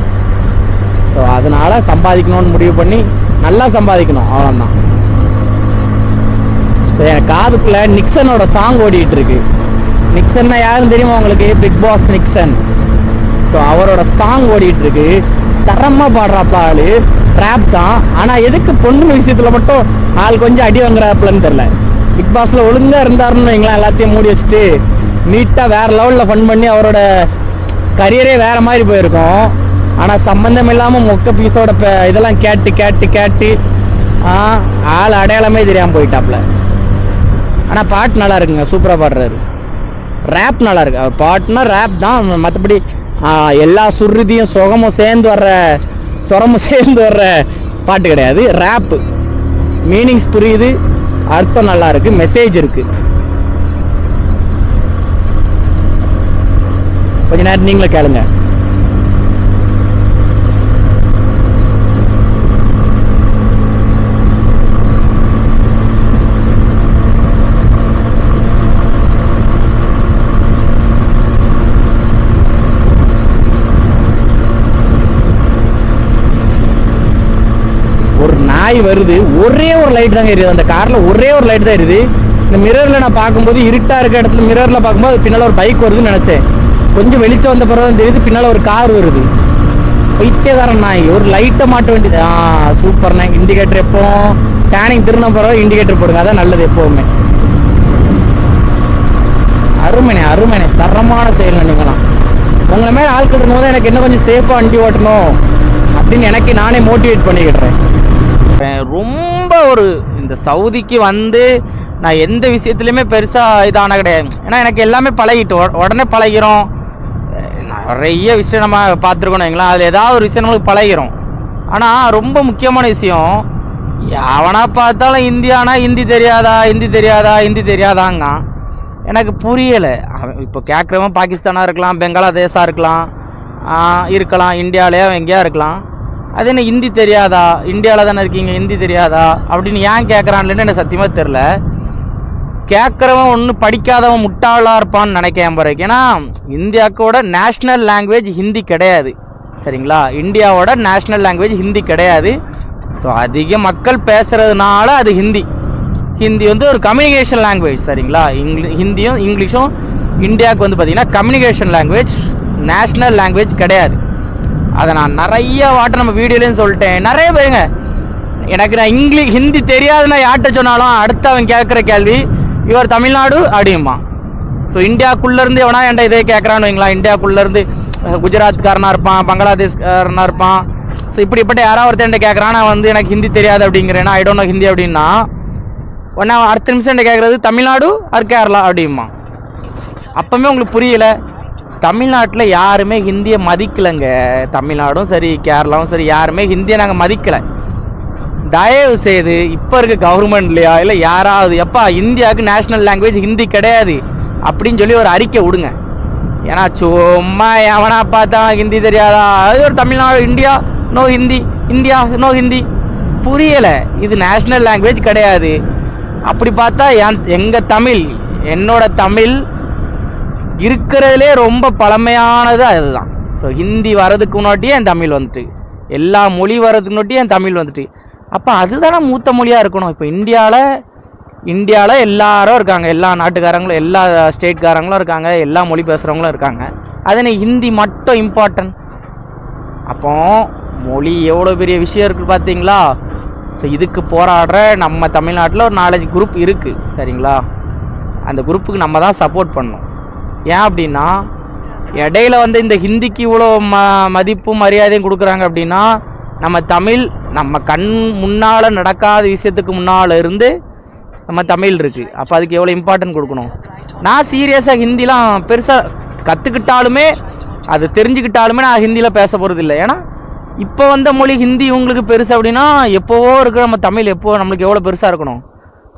ஸோ அதனால் சம்பாதிக்கணும்னு முடிவு பண்ணி நல்லா சம்பாதிக்கணும், அவ்வளோதான். சரி, என் காதுக்குள்ள நிக்சனோட சாங் ஓடிட்டு இருக்கு. நிக்சன்னா யாருன்னு தெரியுமா உங்களுக்கு? Bigg Boss Nixon. ஸோ அவரோட சாங் ஓடிட்டு இருக்கு. தரமாக பாடுறாப்பா ஆளு, ரேப் தான். ஆனால் எதுக்கு பொண்ணு விஷயத்தில் மட்டும் ஆள் கொஞ்சம் அடி வாங்குறாப்புலன்னு தெரில. பிக் பாஸில் ஒழுங்காக இருந்தாருன்னு வைங்களேன், எல்லாத்தையும் மூடி வச்சுட்டு நீட்டாக வேறு லெவலில் ஃபன் பண்ணி அவரோட கரியரே வேறு மாதிரி போயிருக்கும். ஆனால் சம்மந்தம் இல்லாமல் மொக்க பீஸோட இதெல்லாம் கேட்டு கேட்டு கேட்டு ஆள் அடையாளமே தெரியாமல் போயிட்டாப்புல. ஆனால் பாட்டு நல்லா இருக்குங்க, சூப்பராக பாடுறாரு. ரேப் நல்லா இருக்கு. பாட்டுனா ரேப் தான், மற்றபடி எல்லா சுருதியும் சுரமும் சேர்ந்து வர்ற பாட்டு கிடையாது. ரேப்பு மீனிங்ஸ் புரியுது, அர்த்தம் நல்லா இருக்கு, மெசேஜ் இருக்கு. கொஞ்ச நேரம் நீங்களே கேளுங்க. நாய் வருது, ஒரே ஒரு லைட் தாங்க எரியுது அந்த காரில், ஒரே ஒரு லைட் தான் எரியுது. இந்த மிரரில் நான் பார்க்கும்போது, இருட்டாக இருக்க இடத்துல மிரரில் பார்க்கும்போது பின்னால் ஒரு பைக் வருதுன்னு நினச்சேன். கொஞ்சம் வெளிச்சம் வந்த பிறகு தான் தெரியுது பின்னால் ஒரு கார் வருது. பைத்தியக்காரன் நாய், ஒரு லைட்டை மாட்ட வேண்டியது. சூப்பர்ண்ணே. இண்டிகேட்டர் எப்போ டேனிங் திரும்ப பிறகு இண்டிகேட்டர் போடுங்க, அதான் நல்லது எப்போவுமே. அருமைனே தரமான செயல். நீங்களாம் உங்களை மாதிரி ஆட்கள் இருக்கும்போது எனக்கு என்ன கொஞ்சம் சேஃபாக வண்டி ஓட்டணும் அப்படின்னு எனக்கு நானே மோட்டிவேட் பண்ணிக்கிட்டுறேன். ரொம்ப இந்த சவுதிக்கு வந்து நான் எந்த விஷயத்துலையுமே பெருசாக இதான கிடையாது. ஏன்னா எனக்கு எல்லாமே பழகிட்டு உடனே பழகிறோம். நிறைய விஷயம் நம்ம பார்த்துருக்கோம் வைங்களா, அதில் ஏதாவது ஒரு விஷயம் நம்மளுக்கு பழகிறோம். ஆனால் ரொம்ப முக்கியமான விஷயம், அவனா பார்த்தாலும் இந்தியானா ஹிந்தி தெரியாதாங்க. எனக்கு புரியலை. இப்போ கேட்குறவன் பாகிஸ்தானாக இருக்கலாம், பெங்களாதேஷாக இருக்கலாம், இந்தியாவிலே எங்கேயா இருக்கலாம். அது என்ன ஹிந்தி தெரியாதா, இந்தியாவில் தானே இருக்கீங்க, ஹிந்தி தெரியாதா அப்படின்னு ஏன் கேட்குறான்லன்னு எனக்கு சத்தியமாக தெரில. கேட்குறவன் ஒன்றும் படிக்காதவன் முட்டாளாக இருப்பான்னு நினைக்கிறேன் பிறகு. ஏன்னா இந்தியாவோட நேஷ்னல் லாங்குவேஜ் ஹிந்தி கிடையாது, சரிங்களா? இந்தியாவோட நேஷ்னல் லாங்குவேஜ் ஹிந்தி கிடையாது. ஸோ அதிக மக்கள் பேசுகிறதுனால அது ஹிந்தி வந்து ஒரு கம்யூனிகேஷன் லாங்குவேஜ், சரிங்களா? ஹிந்தியும் இங்கிலீஷும் இந்தியாவுக்கு வந்து பார்த்திங்கன்னா கம்யூனிகேஷன் லாங்குவேஜ், நேஷ்னல் லாங்குவேஜ் கிடையாது. அதை நான் நிறைய வாட்டை நம்ம வீடியோலையும் சொல்லிட்டேன். நிறைய பேருங்க எனக்கு நான் ஹிந்தி தெரியாதுன்னா யார்கிட்ட சொன்னாலும் அடுத்து அவன் கேட்குற கேள்வி இவர் தமிழ்நாடு அப்படிமா. ஸோ இந்தியாவுக்குள்ளேருந்து எவனா என்கிட்ட இதே கேட்குறான்னு வைங்களா, இந்தியாவுக்குள்ளேருந்து குஜராத்காரனாக இருப்பான், பங்களாதேஷ்காரனாக இருப்பான். ஸோ இப்படிப்பட்ட யாராவது ஒருத்தர் கேட்குறான், நான் வந்து எனக்கு ஹிந்தி தெரியாது அப்படிங்கிறேன்னா, ஐ டோன்ட் நோ ஹிந்தி அப்படின்னா, உடனே அடுத்த நிமிஷம் என்கிட்ட கேட்குறது தமிழ்நாடு ஆர் கேரளா அப்படிமா. அப்போவுமே உங்களுக்கு புரியலை. தமிழ்நாட்டில் யாருமே ஹிந்தியை மதிக்கலைங்க. தமிழ்நாடும் சரி கேரளாவும் சரி யாருமே ஹிந்தியை நாங்கள் மதிக்கலை. தயவு செய்து இப்போ இருக்க கவர்மெண்ட்லையா இல்லை யாராவது எப்பா இந்தியாவுக்கு நேஷ்னல் லாங்குவேஜ் ஹிந்தி கிடையாது அப்படின்னு சொல்லி ஒரு அறிக்கை விடுங்க. ஏன்னா சும்மா எவனா பார்த்தா ஹிந்தி தெரியாதா, அது ஒரு Tamil Nadu India no Hindi, India no Hindi. புரியலை, இது நேஷ்னல் லாங்குவேஜ் கிடையாது. அப்படி பார்த்தா எங்கள் தமிழ், என்னோட தமிழ் இருக்கிறதுலே ரொம்ப பழமையானது அதுதான். ஸோ ஹிந்தி வர்றதுக்கு முன்னாடியே என் தமிழ் வந்துட்டு, எல்லா மொழி வர்றதுக்கு முன்னாடியே என் தமிழ் வந்துட்டு. அப்போ அதுதானே மூத்த மொழியாக இருக்கணும். இப்போ இந்தியாவில் எல்லாரும் இருக்காங்க, எல்லா நாட்டுக்காரங்களும் எல்லா ஸ்டேட்காரங்களும் இருக்காங்க, எல்லா மொழி பேசுகிறவங்களும் இருக்காங்க. அது ஹிந்தி மட்டும் இம்பார்ட்டன்ட். அப்போ மொழி எவ்வளோ பெரிய விஷயம் இருக்குது பார்த்தீங்களா? ஸோ இதுக்கு போராடுற நம்ம தமிழ்நாட்டில் ஒரு 4-5 குரூப் இருக்குது, சரிங்களா? அந்த குரூப்புக்கு நம்ம தான் சப்போர்ட் பண்ணணும். ஏன் அப்படின்னா இடையில வந்து இந்த ஹிந்திக்கு இவ்வளோ மதிப்பும் மரியாதையும் கொடுக்குறாங்க அப்படின்னா, நம்ம தமிழ் நம்ம கண் முன்னால் நடக்காத விஷயத்துக்கு முன்னால் இருந்து நம்ம தமிழ் இருக்குது. அப்போ அதுக்கு எவ்வளோ இம்பார்ட்டன்ட் கொடுக்கணும். நான் சீரியஸாக ஹிந்திலாம் பெருசாக கற்றுக்கிட்டாலுமே அது தெரிஞ்சுக்கிட்டாலுமே நான் ஹிந்தியில் பேச போகிறது இல்லை. ஏன்னா இப்போ வந்த மொழி ஹிந்தி உங்களுக்கு பெருசு அப்படின்னா, எப்போவோ இருக்கிற நம்ம தமிழ் எப்போ நம்மளுக்கு எவ்வளோ பெருசாக இருக்கணும்.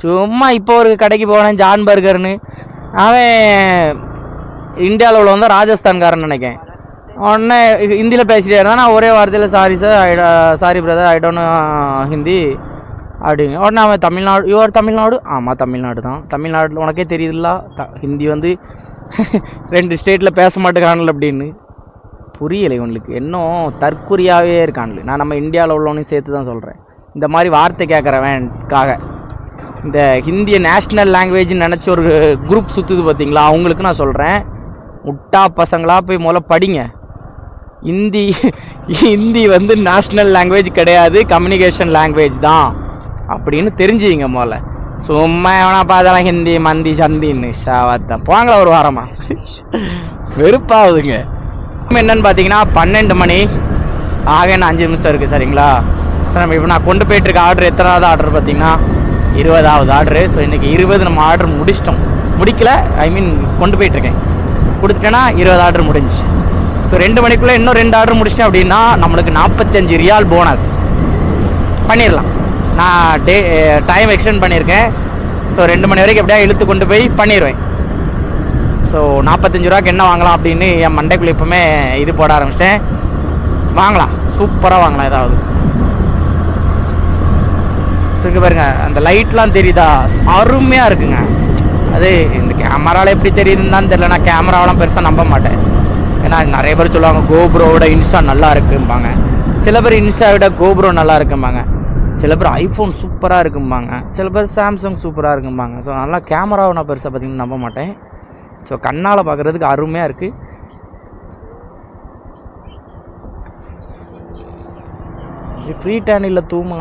சும்மா இப்போ ஒரு கடைக்கு போனேன் ஜான் பர்கர்னு, அவன் இந்தியாவில் உள்ள வந்து ராஜஸ்தான்காரன் நினைக்கேன். உடனே ஹிந்தியில் பேசிட்டே இருந்தால் நான் ஒரே வார்த்தையில் sorry brother I don't know Hindi அப்படிங்க. உடனே அவன் தமிழ்நாடு, யுவர் தமிழ்நாடு, ஆமாம் தமிழ்நாடு தான், தமிழ்நாட்டில் உனக்கே தெரியுதுல்ல ஹிந்தி வந்து 2 ஸ்டேட்டில் பேச மாட்டேங்கிறான்ல அப்படின்னு. புரியலை இவனுக்கு, இன்னும் தற்குறியாகவே இருக்கான்ல. நான் நம்ம இந்தியாவில் உள்ளவனையும் சேர்த்து தான் சொல்கிறேன். இந்த மாதிரி வார்த்தை கேட்குறவன்காக. இந்த ஹிந்தியை நேஷ்னல் லாங்குவேஜ்னு நினச்சி ஒரு குரூப் சுற்றுது பார்த்தீங்களா, அவங்களுக்கு நான் சொல்கிறேன், முட்டா பசங்களாக போய் முதல்ல படிங்க. ஹிந்தி வந்து நேஷ்னல் லாங்குவேஜ் கிடையாது, கம்யூனிகேஷன் லாங்குவேஜ் தான் அப்படின்னு தெரிஞ்சுங்க முதல்ல. சும்மா எவனா பார்த்தாலும் ஹிந்தி மந்தி சந்தின்னு ஷாவத்தான் போங்களா ஒரு வாரமா வெறுப்பாகுதுங்க. என்னன்னு பார்த்தீங்கன்னா 12 மணி ஆக என்ன 5 நிமிஷம் இருக்குது சரிங்களா. ஸோ நம்ம இப்போ நான் கொண்டு போயிட்டுருக்க ஆர்டர் எத்தனாவது ஆர்டர் பார்த்தீங்கன்னா 20வது ஆர்டரு. ஸோ இன்றைக்கி 20 நம்ம ஆர்டர் முடிக்கல, ஐ மீன் கொண்டு போயிட்டுருக்கேன். கொடுத்துட்டேன்னா 20 ஆர்டர் முடிஞ்சு. ஸோ 2 மணிக்குள்ளே இன்னும் 2 ஆர்டர் முடிச்சிட்டேன் அப்படின்னா நம்மளுக்கு 45 ரியால் போனஸ் பண்ணிடலாம். நான் டைம் எக்ஸ்டெண்ட் பண்ணியிருக்கேன். ஸோ 2 மணி வரைக்கும் எப்படியா இழுத்து கொண்டு போய் பண்ணிடுவேன். ஸோ 45 ரூபாய்க்கு என்ன வாங்கலாம் அப்படின்னு என் மண்டைக்குள்ளே இப்போவுமே இது போட ஆரம்பிச்சிட்டேன். வாங்கலாம், சூப்பராக வாங்கலாம் ஏதாவது. இருக்கு பாருங்க, அந்த லைட்லாம் தெரியுதா, அருமையாக இருக்குங்க. அது இந்த கேமராவில் எப்படி தெரியுதுன்னு தெரியல, நான் கேமராவெலாம் பெருசாக நம்ப மாட்டேன். ஏன்னா நிறைய பேர் சொல்லுவாங்க கோப்ரோவோட இன்ஸ்டா நல்லா இருக்கும்பாங்க, சில பேர் இன்ஸ்டா விட கோப்ரோ நல்லா இருக்கும்பாங்க, சில பேர் ஐஃபோன் சூப்பராக இருக்கும்பாங்க, சில பேர் சாம்சங் சூப்பராக இருக்கும்பாங்க. ஸோ நல்லா கேமராவை நான் பெருசாக பார்த்திங்கன்னா நம்ப மாட்டேன். ஸோ கண்ணால் பார்க்குறதுக்கு அருமையாக இருக்குது. ஃப்ரீ டேன் இல்லை தூமா